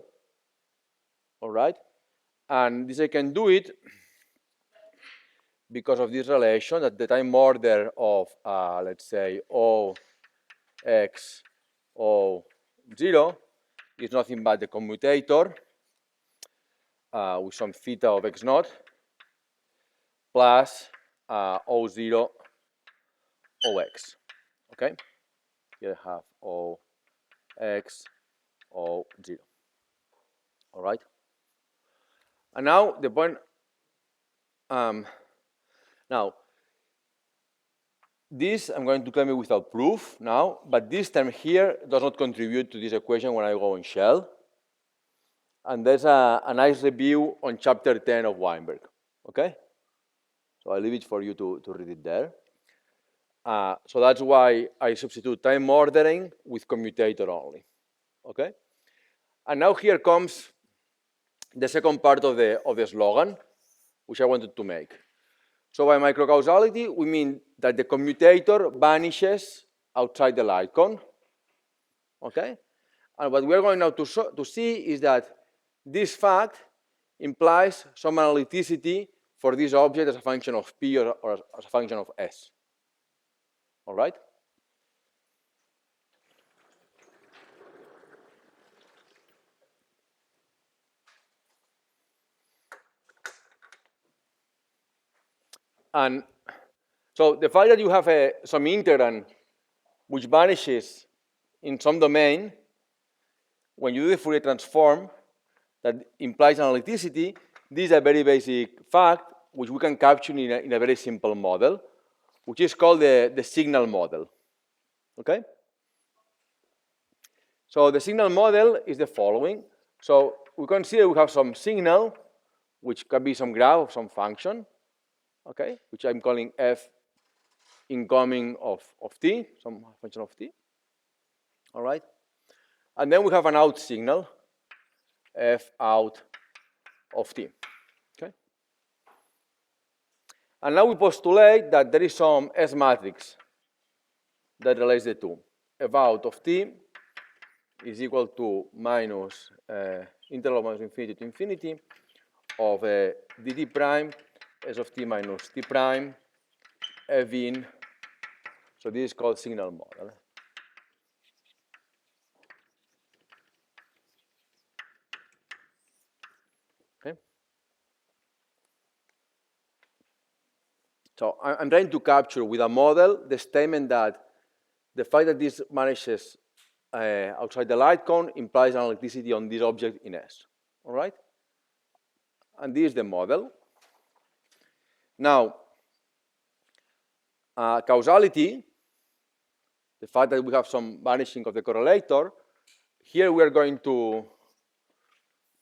All right? And this I can do it because of this relation that the time order of, let's say, O x O 0 is nothing but the commutator with some theta of x naught plus O0 OX. Okay? Here I have O x O 0. All right? And now the point, now this I'm going to claim it without proof now, but this term here does not contribute to this equation when I go on shell. And there's a nice review on chapter 10 of Weinberg, okay? So I'll leave it for you to read it there. So that's why I substitute time ordering with commutator only, okay? And now here comes the second part of the slogan, which I wanted to make. So by microcausality, we mean that the commutator vanishes outside the light cone, okay? And what we are going now to see is that this fact implies some analyticity for this object as a function of P or as a function of S, all right? And so the fact that you have some integrand which vanishes in some domain, when you do the Fourier transform that implies analyticity, this is a very basic fact, which we can capture in a very simple model, which is called the signal model. Okay? So the signal model is the following. So we consider we have some signal, which can be some graph of some function, okay, which I'm calling f incoming of t, some function of t. All right? And then we have an out signal, f out of t. Okay? And now we postulate that there is some S matrix that relates the two. F out of t is equal to minus integral of minus infinity to infinity of dt prime s of t minus t prime f in. So this is called signal model. Okay. So I'm trying to capture with a model the statement that the fact that this vanishes outside the light cone implies an electricity on this object in S. All right? And this is the model. Now, causality, the fact that we have some vanishing of the correlator, here we are going to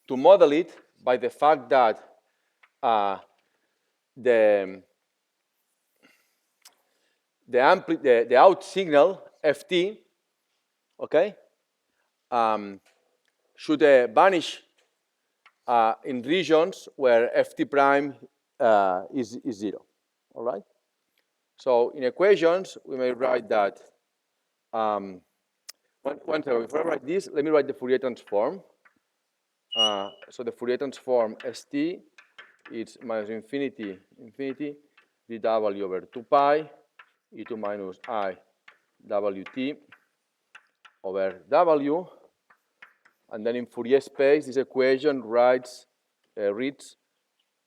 model it by the fact that the out signal, ft, okay, should vanish in regions where ft prime is 0, all right? So in equations, we may write that, one second, before I write this, let me write the Fourier transform. So the Fourier transform st is minus infinity dw over 2 pi e2 minus I wt over w. And then in Fourier space, this equation reads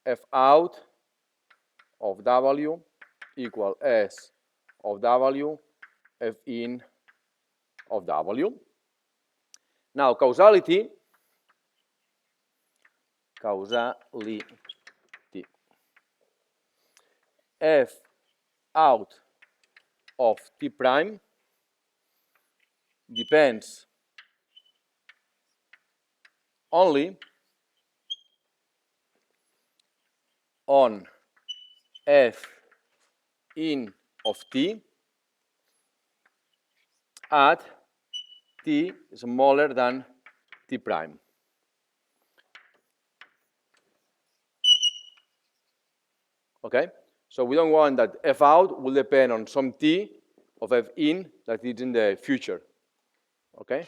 f out of w equal s of w f in of w. Now, causality, f out of t prime depends only on f in of t at t smaller than t prime. Okay? So we don't want that f out will depend on some t of f in that is in the future. Okay?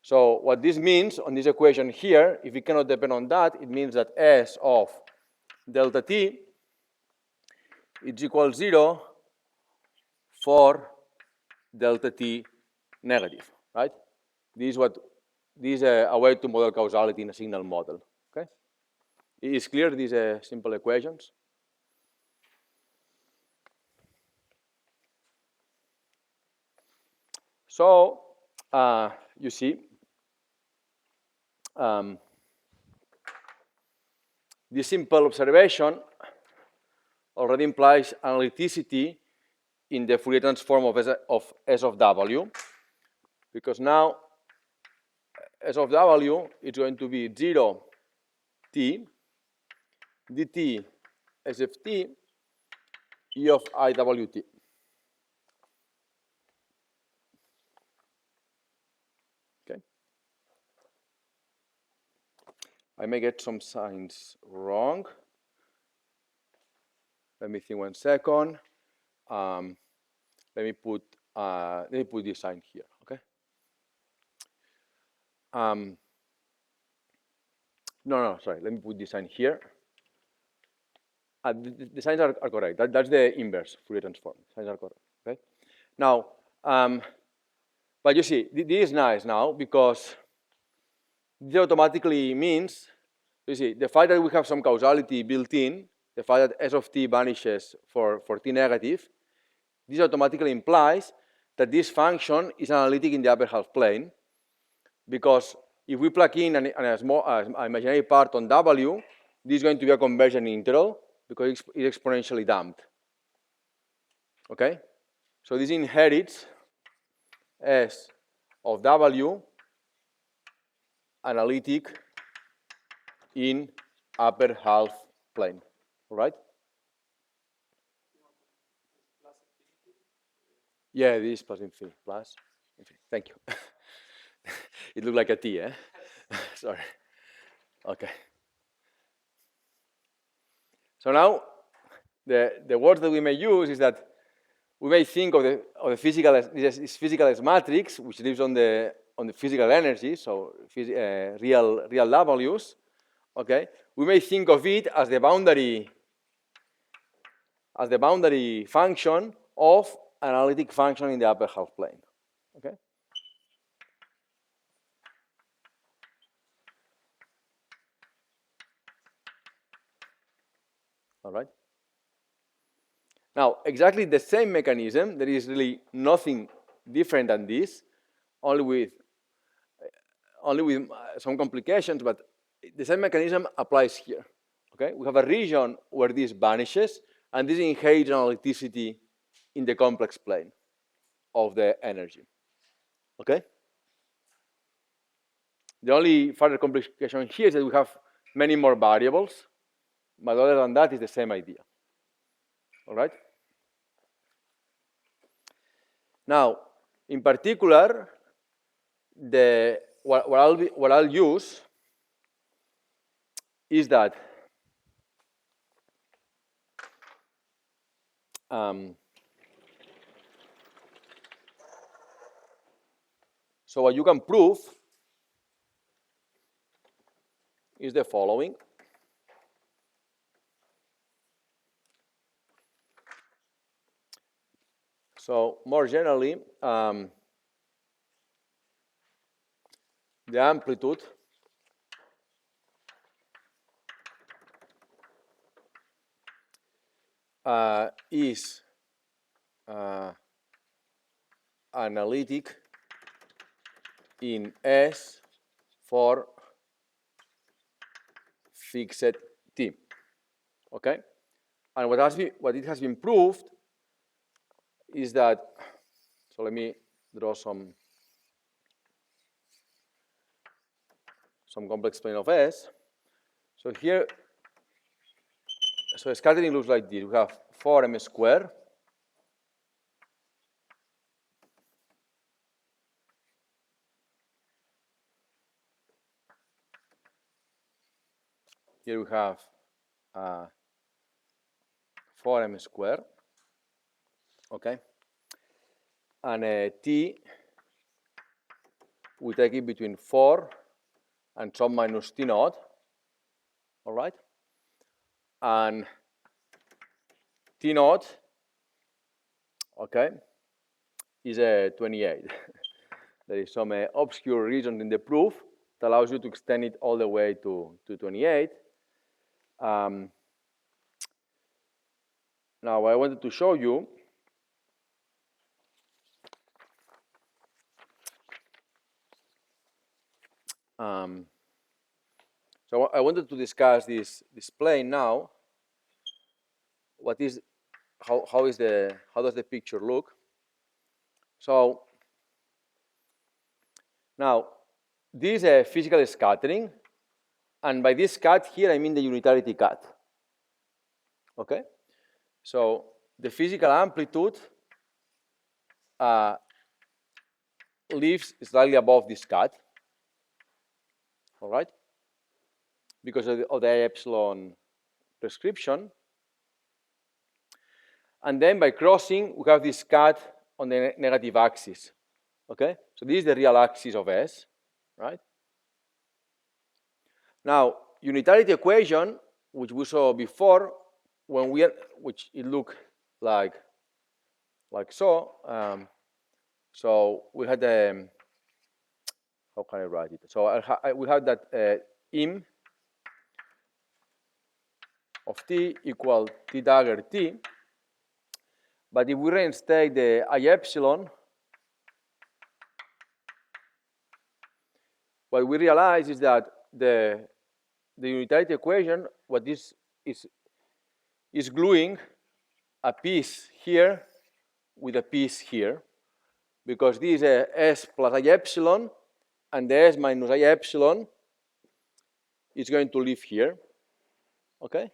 So what this means on this equation here, if it cannot depend on that, it means that s of delta t is equal 0 for delta t negative, right? This is a way to model causality in a signal model. Okay? Is clear these simple equations? So you see, this simple observation already implies an electricity in the Fourier transform of S of W, because now S of W is going to be 0 t dt S of t E of IWT. Okay. I may get some signs wrong. Let me think 1 second. Let me put this sign here. Okay. No, sorry. Let me put this sign here. The signs are correct. That's the inverse Fourier transform. Signs are correct. Okay. Now, but you see, this is nice now because this automatically means, you see, the fact that we have some causality built in, the fact that S of t vanishes for t negative, this automatically implies that this function is analytic in the upper half plane, because if we plug in an imaginary part on W, this is going to be a convergent integral, because it's exponentially damped. Okay? So this inherits S of W analytic in upper half plane. All right? Yeah, this is plus infinity. Plus infinity. Thank you. It looked like a T, eh? Sorry. Okay. So now, the words that we may use is that we may think of the physical as this physical as matrix, which lives on the physical energy, so real W's. Okay. We may think of it as the boundary function of an analytic function in the upper half plane. Okay. All right. Now, exactly the same mechanism, there is really nothing different than this, only with some complications, but the same mechanism applies here. Okay? We have a region where this vanishes, and this inherits analyticity in the complex plane of the energy. Okay? The only further complication here is that we have many more variables, but other than that, it's the same idea. All right? Now, in particular, what I'll use is that so what you can prove is the following. So more generally, the amplitude is analytic in S for fixed T. Okay? And what it has been proved is that, so let me draw some complex plane of S. So here, so scattering looks like this. We have 4m squared here we have 4m squared, okay? And T, we take it between 4 and some minus T naught, all right? And T naught, okay, is a 28. There is some obscure reason in the proof that allows you to extend it all the way to 28. Now, what I wanted to show you so I wanted to discuss this plane now. How does the picture look? So now this is a physical scattering, and by this cut here I mean the unitarity cut. Okay, so the physical amplitude lives slightly above this cut. All right, because of the epsilon prescription. And then by crossing, we have this cut on the negative axis. Okay, so this is the real axis of S, right? Now, unitarity equation, which we saw before, which it looked like so. So we had the how can I write it? So we have that im of T equal T dagger T. But if we reinstate the I epsilon, what we realize is that the unitarity equation, what this is is gluing a piece here with a piece here, because this is a S plus I epsilon, and the S minus I epsilon is going to live here, okay?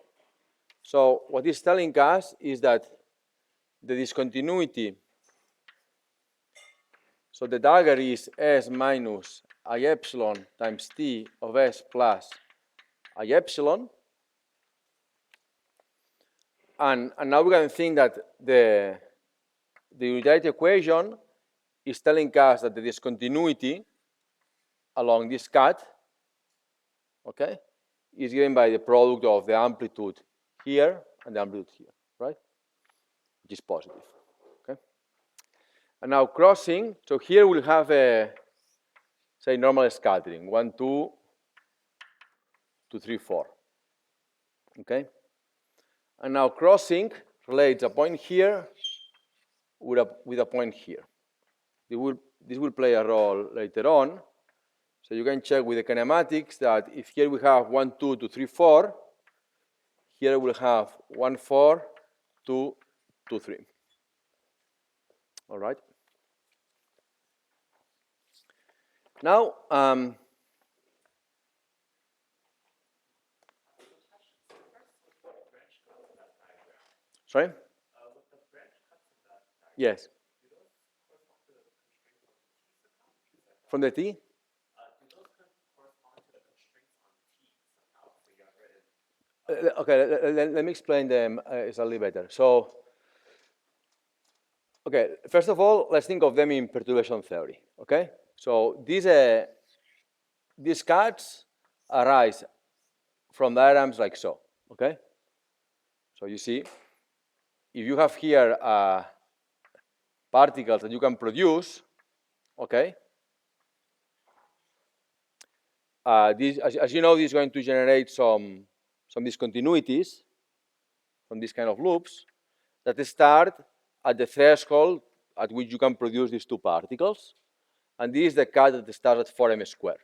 So what it's telling us is that the discontinuity, so the dagger is S minus I epsilon times T of S plus I epsilon. And now we can think that the unitarity equation is telling us that the discontinuity along this cut, okay, is given by the product of the amplitude here and the amplitude here, right? Which is positive, okay? And now crossing, so here we'll have a, say, normal scattering, 1, 2, 2, 3, 4, okay? And now crossing relates a point here with a point here. This will play a role later on. So you can check with the kinematics that if here we have 1, 2, 2, 3, 4, here we'll have 1, 4, 2, 2, 3. All right. Now, sorry? Yes. From the T? Okay, let me explain them slightly better. So, okay, first of all, let's think of them in perturbation theory, okay? So these cuts arise from diagrams like so, okay? So you see, if you have here particles that you can produce, okay? This, as you know, this is going to generate some discontinuities from these kind of loops that start at the threshold at which you can produce these two particles. And this is the cut that starts at 4m squared.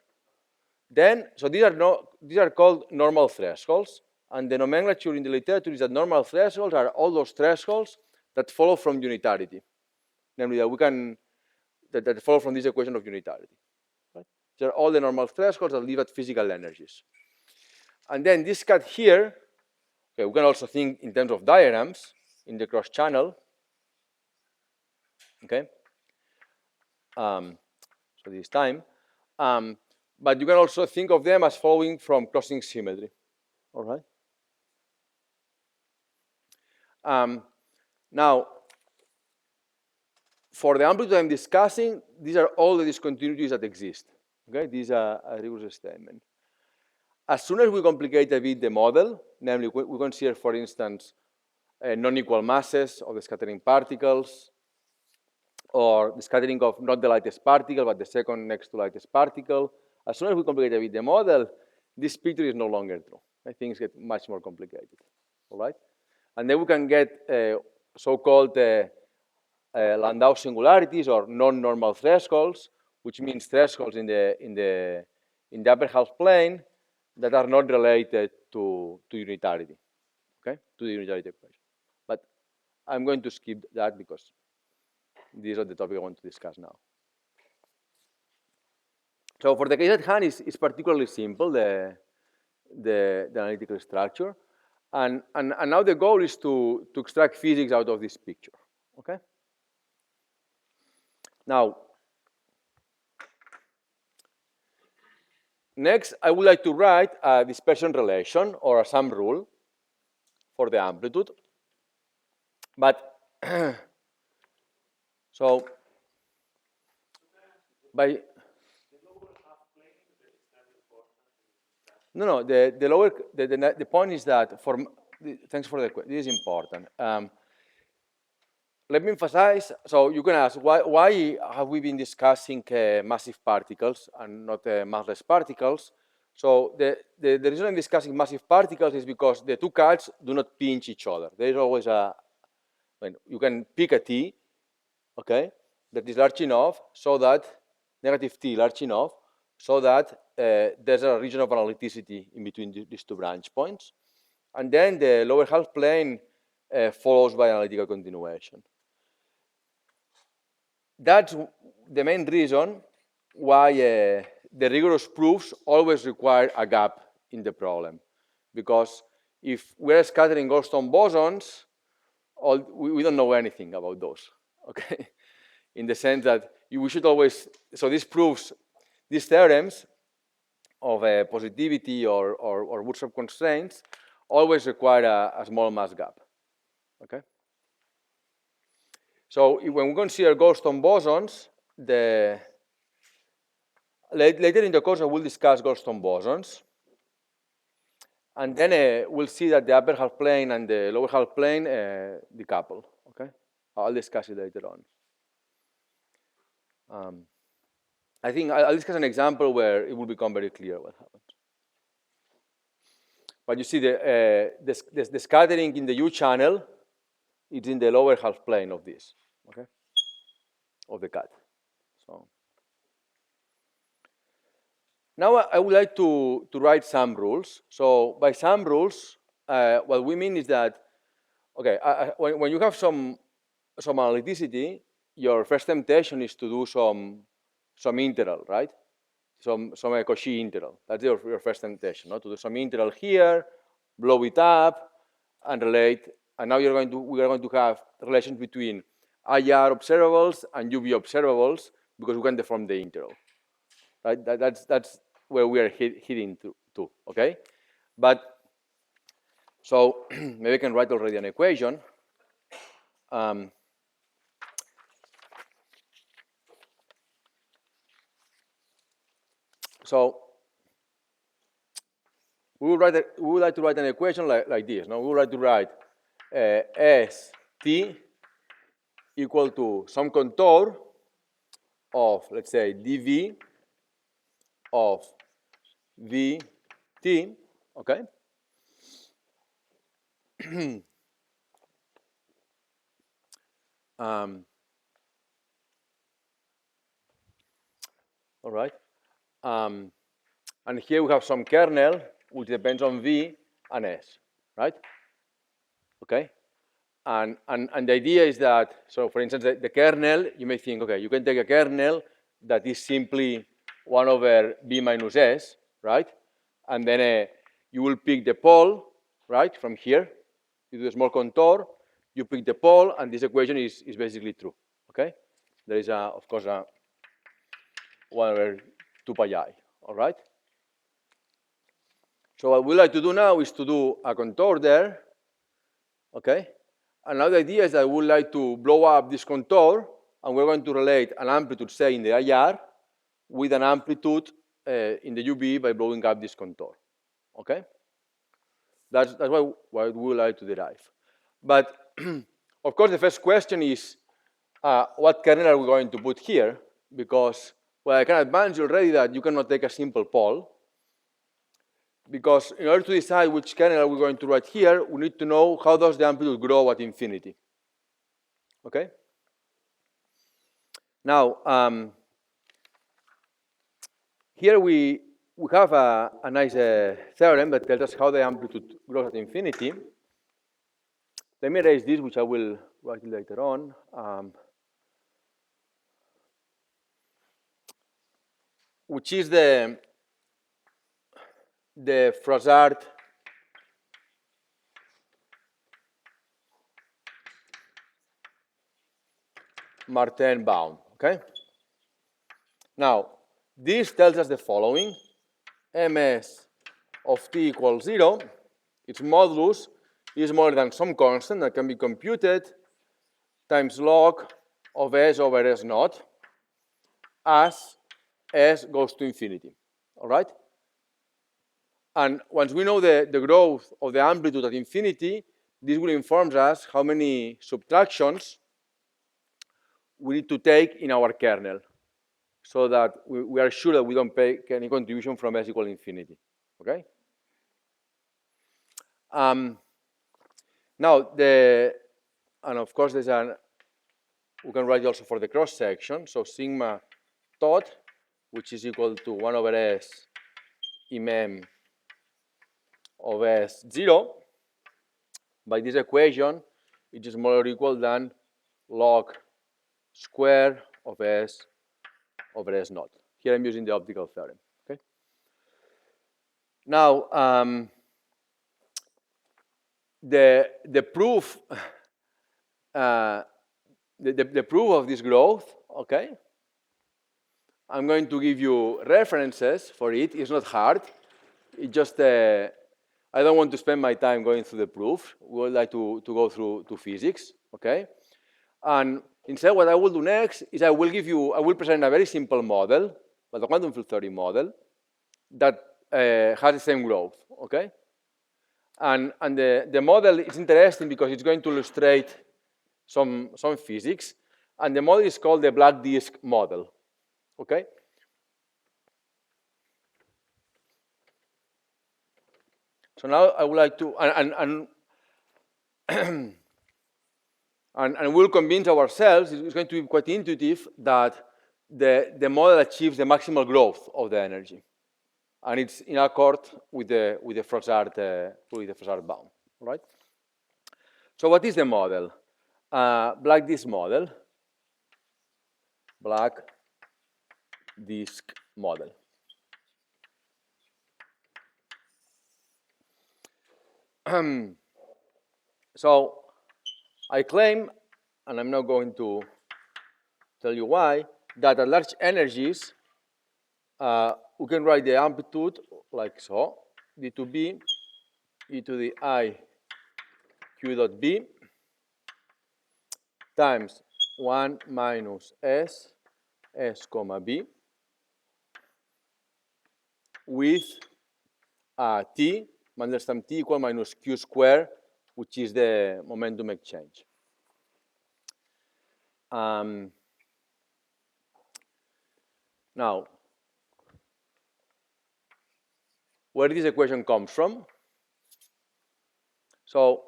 Then, so these are called normal thresholds. And the nomenclature in the literature is that normal thresholds are all those thresholds that follow from unitarity. Namely, that follow from this equation of unitarity. Right? These are all the normal thresholds that live at physical energies. And then this cut here, okay, we can also think in terms of diagrams in the cross channel. Okay. So this time. But you can also think of them as following from crossing symmetry. All right. Now, for the amplitude I'm discussing, these are all the discontinuities that exist. Okay, these are a rigorous statement. As soon as we complicate a bit the model, namely we consider, for instance, non-equal masses of the scattering particles, or the scattering of not the lightest particle, but the second next to lightest particle. As soon as we complicate a bit the model, this picture is no longer true. Things get much more complicated, all right? And then we can get so-called Landau singularities or non-normal thresholds, which means thresholds in the upper half plane that are not related to unitarity, okay? To the unitarity equation. But I'm going to skip that because these are the topic I want to discuss now. So for the case at hand, it's particularly simple, the analytical structure. And now the goal is to extract physics out of this picture, okay? Now, next, I would like to write a dispersion relation or a sum rule for the amplitude. But, so, by... No, the point is that, thanks for the question, this is important. Let me emphasize, so you can ask, why have we been discussing massive particles and not massless particles? So the reason I'm discussing massive particles is because the two cuts do not pinch each other. There is always you can pick a T, okay, that is large enough so that, negative T large enough, so that there's a region of analyticity in between these two branch points. and then the lower half plane follows by analytical continuation. That's the main reason why the rigorous proofs always require a gap in the problem. Because if we're scattering Goldstone bosons, we don't know anything about those, okay? In the sense that we should always, so this proves, these theorems of positivity or bootstrap constraints always require a small mass gap, okay? So when we consider Goldstone bosons, later in the course I will discuss Goldstone bosons. And then we'll see that the upper half plane and the lower half plane decouple, okay? I'll discuss it later on. I think I'll discuss an example where it will become very clear what happens. But you see the scattering in the U channel is in the lower half plane of this, okay? Of the cut. So now I would like to write some rules. So by some rules, what we mean is that, okay, when you have some analyticity, your first temptation is to do some integral, right? Some Cauchy integral. That's your first temptation, no? To do some integral here, blow it up, and relate. And now we are going to have relations between IR observables and UV observables because we can deform the integral. Right? That's where we are heading to, okay? But so maybe I can write already an equation. So we would like to write an equation like this. No, we would like to write ST equal to some contour of, let's say, dV of VT, okay? All right. And here we have some kernel, which depends on V and S, right? Okay. And the idea is that, so for instance, the kernel, you may think, okay, you can take a kernel that is simply 1 over B minus S, right? And then you will pick the pole, right, from here. You do a small contour, you pick the pole, and this equation is basically true, okay? There is, of course, 1 over 2 pi I, all right? So what we like to do now is to do a contour there, okay? And now the idea is that we would like to blow up this contour, and we're going to relate an amplitude, say, in the IR, with an amplitude in the UV by blowing up this contour, okay? That's what we would like to derive. But, of course, the first question is, what kernel are we going to put here? Because, well, I can advance you already that you cannot take a simple pole. Because in order to decide which kernel are we going to write here, we need to know how does the amplitude grow at infinity. Okay? Now, here we have a nice theorem that tells us how the amplitude grows at infinity. Let me erase this, which I will write later on. Which is the Froissart-Martin bound, okay? Now, this tells us the following. Ms of t equals 0, its modulus is more than some constant that can be computed times log of S over S naught as S goes to infinity, all right? And once we know the growth of the amplitude at infinity, this will inform us how many subtractions we need to take in our kernel so that we are sure that we don't pay any contribution from S equal infinity, okay? Now, and of course, we can write also for the cross section, so sigma tot, which is equal to 1 over S im M of S0, by this equation, which is smaller or equal than log square of S over S naught. Here I'm using the optical theorem. Okay. Now, the proof the proof of this growth, okay, I'm going to give you references for it. It's not hard. It just, I don't want to spend my time going through the proof. We would like to go through to physics, okay? And instead, what I will do next is I will present a very simple model, but a quantum field theory model, that has the same growth, okay? And the model is interesting because it's going to illustrate some physics, and the model is called the black disk model, okay? So now I would like to, and we'll convince ourselves, it's going to be quite intuitive, that the model achieves the maximal growth of the energy. And it's in accord with the Froissart bound, right? So what is the model? Black disk model. Black disk model. So I claim, and I'm not going to tell you why, that at large energies, we can write the amplitude like so, d to b, e to the I q dot b, times 1 minus s comma b, with t, Mandelstam t equal minus q squared, which is the momentum exchange. Now, where this equation comes from? So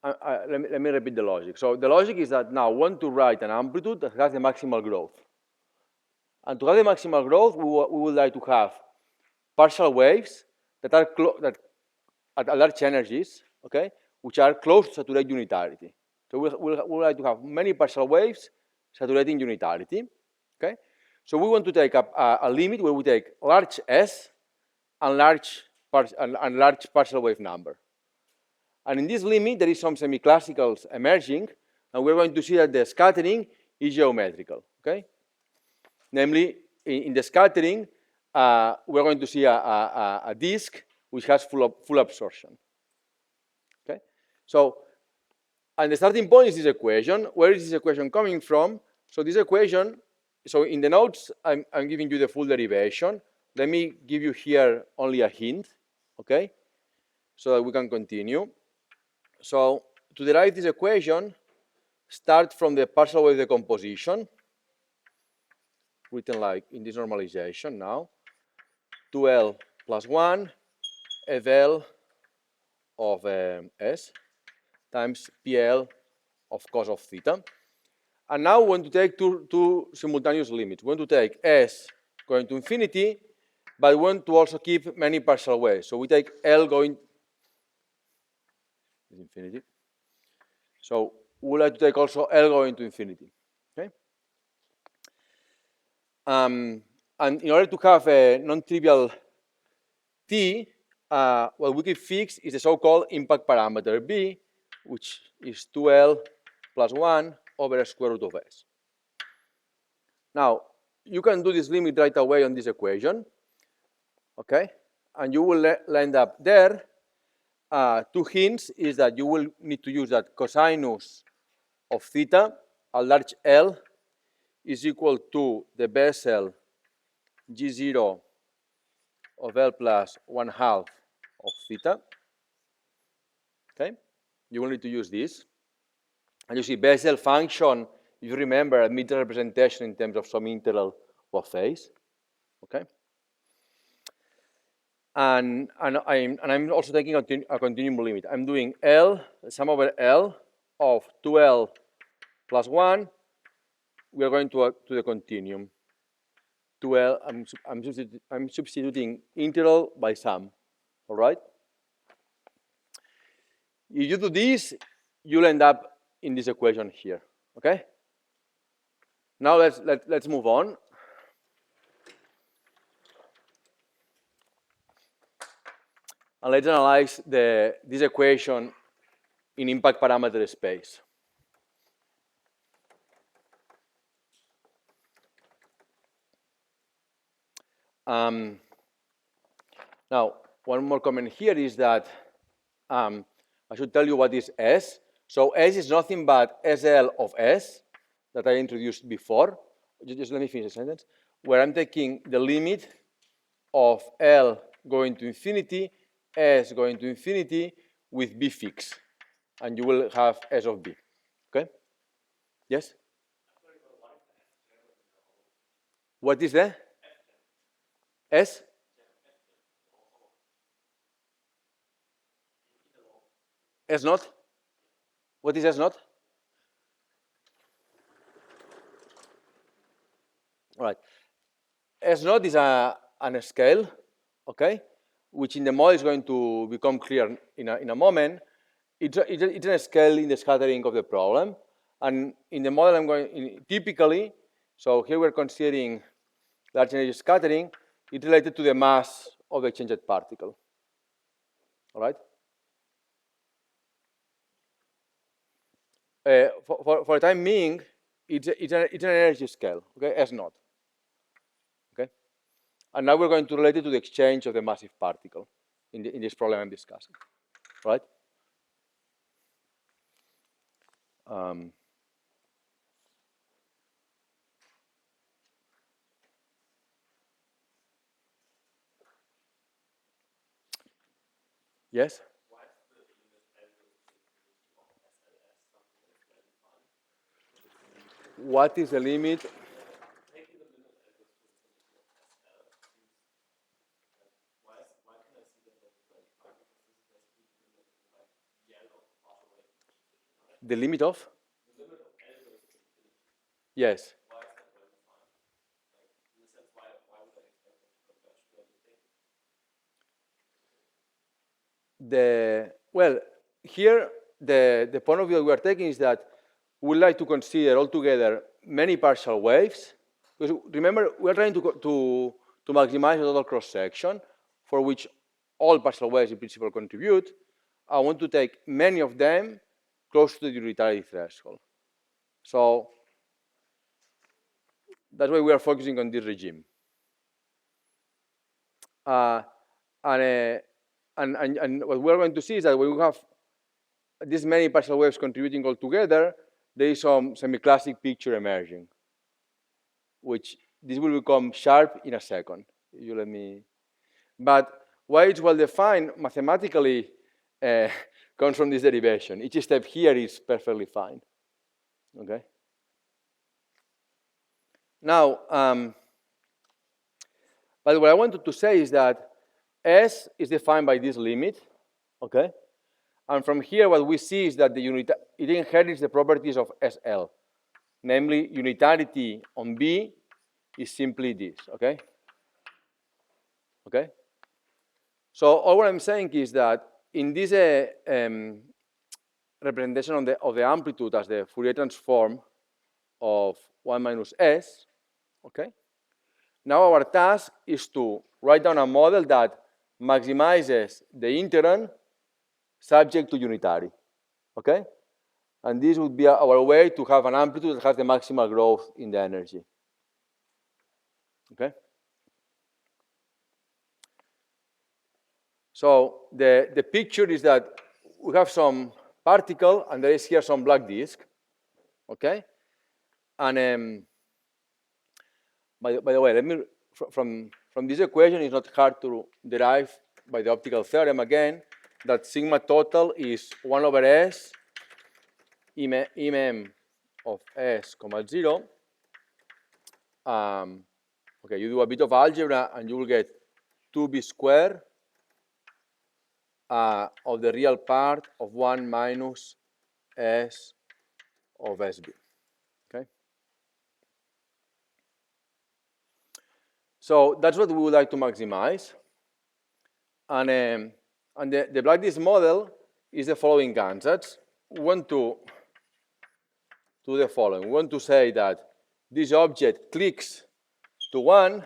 let me repeat the logic. So the logic is that now I want to write an amplitude that has the maximal growth. And to have the maximal growth, we would like to have partial waves that are at large energies, okay, which are close to saturated unitarity. So we would like to have many partial waves saturating unitarity, okay? So we want to take a limit where we take large S and large partial wave number. And in this limit, there is some semi-classicals emerging, and we're going to see that the scattering is geometrical, okay? Namely, in the scattering, we're going to see a disk which has full absorption, okay? So, and the starting point is this equation. Where is this equation coming from? So this equation, so in the notes, I'm giving you the full derivation. Let me give you here only a hint, okay? So that we can continue. So to derive this equation, start from the partial wave decomposition, written like in this normalization now, 2L plus 1 FL of S times PL of cos of theta. And now we want to take two simultaneous limits. We want to take S going to infinity, but we want to also keep many partial waves. So we take L going to infinity. So we would like to take also L going to infinity, okay? And in order to have a non-trivial T, what we can fix is the so-called impact parameter B, which is 2L plus 1 over square root of S. Now, you can do this limit right away on this equation, okay? And you will end up there. Two hints is that you will need to use that cosinus of theta at large L is equal to the Bessel G0 of L plus 1/2 of theta, okay? You will need to use this. And you see Bessel function, if you remember, admits representation in terms of some integral of phase, okay? And I'm also taking a continuum limit. I'm doing L, sum over L of 2L plus 1. We are going to the continuum. 2L, I'm substituting integral by sum, all right? If you do this, you'll end up in this equation here, okay? Now let's move on. And let's analyze this equation in impact parameter space. Now, one more comment here is that I should tell you what is S. So S is nothing but SL of S that I introduced before. Just let me finish the sentence. Where I'm taking the limit of L going to infinity, S going to infinity with B fixed. And you will have S of B. Okay? Yes? What is that? S? S naught? What is S naught? All right. S naught is an scale, okay, which in the model is going to become clear in a moment. It's a scale in the scattering of the problem. And in the model, I'm going, typically, so here we're considering large energy scattering, it's related to the mass of the exchanged particle. All right? For the time being, it's an energy scale, okay, S naught. Okay? And now we're going to relate it to the exchange of the massive particle in this problem I'm discussing. Right? Yes? What is the limit? The limit of? Yes. Well, here the point of view we are taking is that we like to consider altogether many partial waves. Because remember, we are trying to maximize the total cross section, for which all partial waves in principle contribute. I want to take many of them close to the unitarity threshold. So that's why we are focusing on this regime. And what we're going to see is that when we have this many partial waves contributing all together, there is some semi-classic picture emerging, which this will become sharp in a second. You let me. But why it's well defined mathematically comes from this derivation. Each step here is perfectly fine. Okay. Now, but what I wanted to say is that S is defined by this limit. Okay. And from here, what we see is that it inherits the properties of SL. Namely, unitarity on B is simply this, okay? Okay? So all what I'm saying is that in this representation of the amplitude as the Fourier transform of 1 minus S, okay? Now our task is to write down a model that maximizes the integrand subject to unitary, okay? And this would be our way to have an amplitude that has the maximal growth in the energy, okay? So the picture is that we have some particle, and there is here some black disk, okay? And by the way, let me from this equation, it's not hard to derive by the optical theorem again that sigma total is 1 over S mm of S, 0. Okay, you do a bit of algebra and you will get 2b squared of the real part of 1 minus S of SB. Okay? So that's what we would like to maximize. And the black disk model is the following ansatz. We want to do the following. We want to say that this object clicks to 1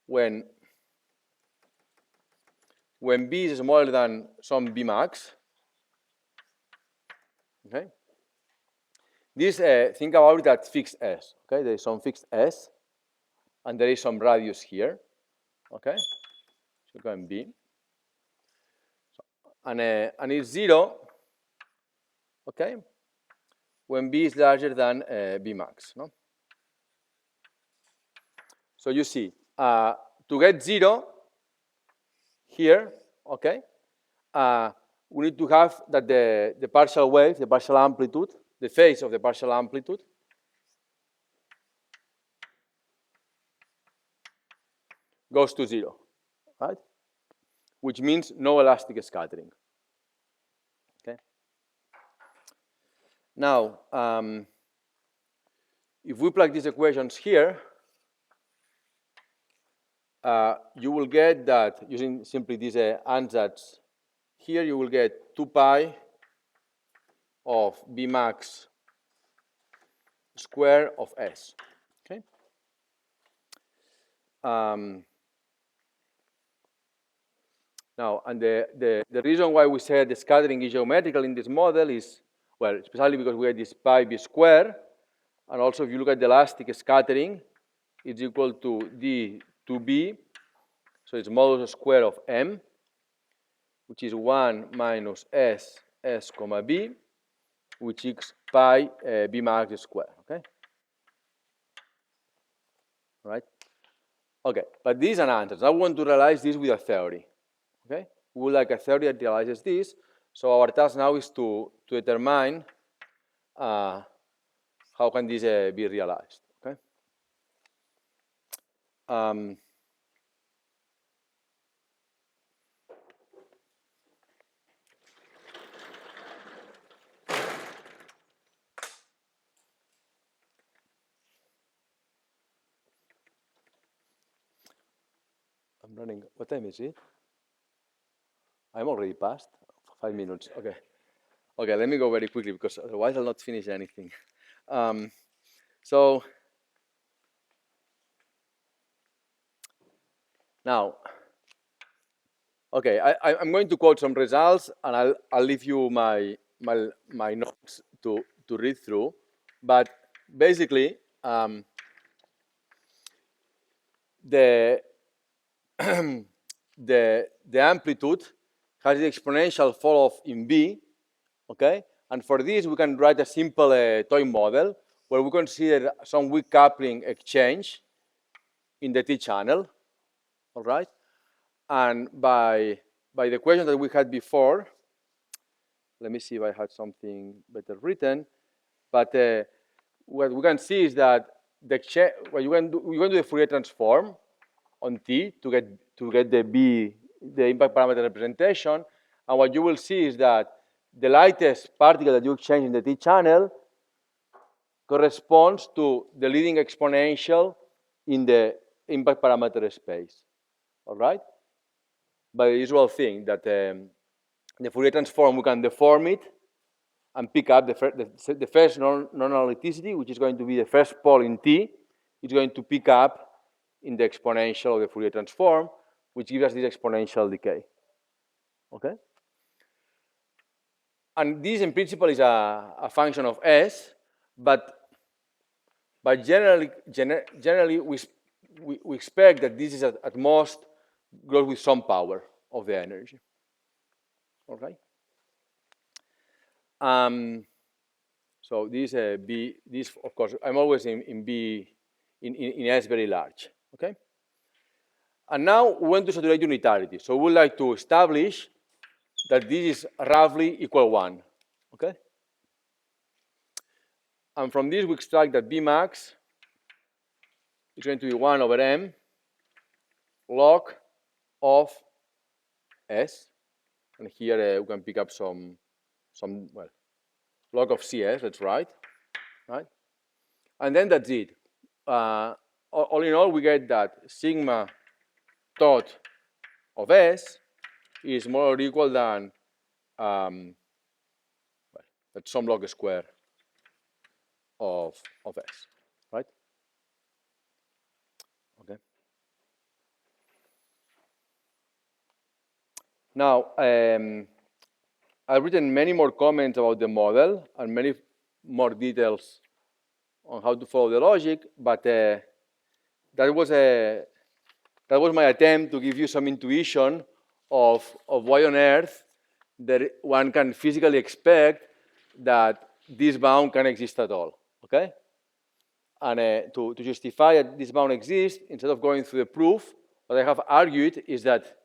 when b is smaller than some b max. Okay. This, think about it as fixed s. Okay, there is some fixed s, and there is some radius here. Okay, so going b, and it's 0. Okay, when b is larger than b max. No. So you see, to get 0 here, okay, we need to have that the partial wave, the partial amplitude, the phase of the partial amplitude goes to 0, right? Which means no elastic scattering. Okay. Now, if we plug these equations here, you will get that using simply these ansatz here, you will get 2 pi of b max square of s. Okay. Now, and the reason why we said the scattering is geometrical in this model is, well, especially because we have this pi b square, and also if you look at the elastic scattering, it's equal to d 2b, so it's modulus square of m, which is 1 minus s comma b, which is pi b max square, okay? Right? Okay, but this is an answer. I want to realize this with a theory, okay? We would like a theory that realizes this, so our task now is to determine how can this be realized, okay? I'm running, what time is it? I'm already past 5 minutes, okay. Okay, let me go very quickly because otherwise I'll not finish anything. So, now, okay, I'm going to quote some results and I'll leave you my notes to read through, but basically, the amplitude has the exponential fall off in B, okay? And for this, we can write a simple toy model where we consider some weak coupling exchange in the T channel, all right? And by the equation that we had before, let me see if I had something better written, but what we can see is that what you can do the Fourier transform on T to get the B, the impact parameter representation, and what you will see is that the lightest particle that you exchange in the T channel corresponds to the leading exponential in the impact parameter space, all right? By the usual thing that the Fourier transform, we can deform it and pick up the first non-analyticity, which is going to be the first pole in T. It's going to pick up in the exponential of the Fourier transform, which gives us this exponential decay, okay? And this, in principle, is a function of S, but generally we expect that this is at most grows with some power of the energy, okay? So this B, this of course, I'm always in B, in S very large, okay? And now we want to saturate unitarity. So we would like to establish that this is roughly equal 1, okay? And from this we extract that B max is going to be 1 over M log of S. And here we can pick up some well, log of CS, that's right? And then that's it. All in all, we get that sigma dot of S is more or equal than well, that's some log square of S, right? Okay. Now, I've written many more comments about the model and many more details on how to follow the logic, but that was my attempt to give you some intuition of why on earth that one can physically expect that this bound can exist at all, okay? And to justify that this bound exists, instead of going through the proof, what I have argued is that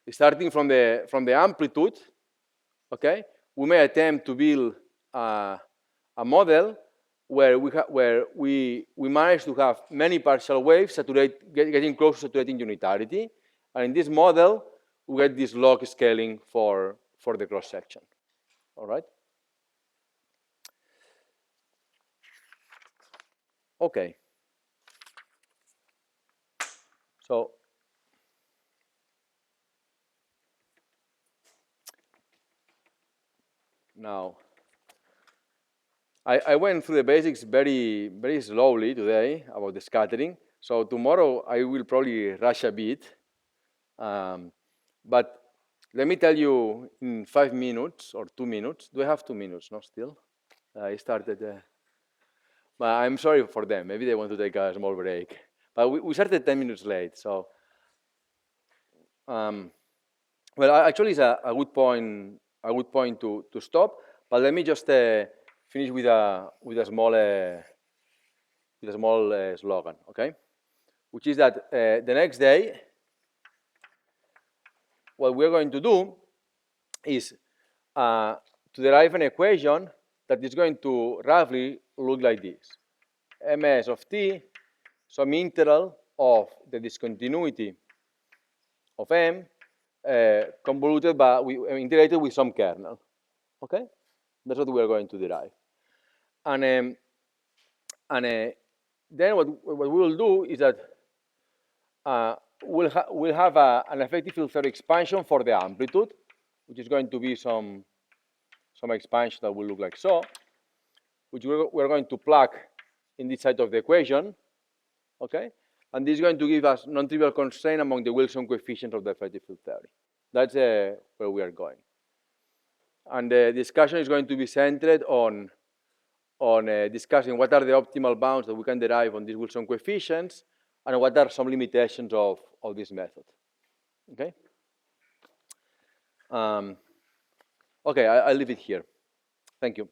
starting from the amplitude, okay, we may attempt to build a model where we manage to have many partial waves getting close to saturating unitarity, and in this model we get this log scaling for the cross section. All right. Okay. So now I went through the basics very, very slowly today about the scattering. So tomorrow I will probably rush a bit. But let me tell you in 5 minutes or 2 minutes. Do I have 2 minutes? No, still? I started. But I'm sorry for them. Maybe they want to take a small break. But we started 10 minutes late. So, well, actually, it's a good point. A good point to stop. But let me just finish with a small slogan, okay? Which is that the next day, what we're going to do is to derive an equation that is going to roughly look like this. Ms of t, some integral of the discontinuity of M, convoluted by, integrated with some kernel. Okay? That's what we're going to derive. And then what we will do is that we'll have an effective field theory expansion for the amplitude, which is going to be some expansion that will look like so, which we're going to plug in this side of the equation, okay? And this is going to give us non-trivial constraint among the Wilson coefficients of the effective field theory. That's where we are going. And the discussion is going to be centered on discussing what are the optimal bounds that we can derive on these Wilson coefficients, and what are some limitations of this method, okay? Okay, I'll leave it here. Thank you.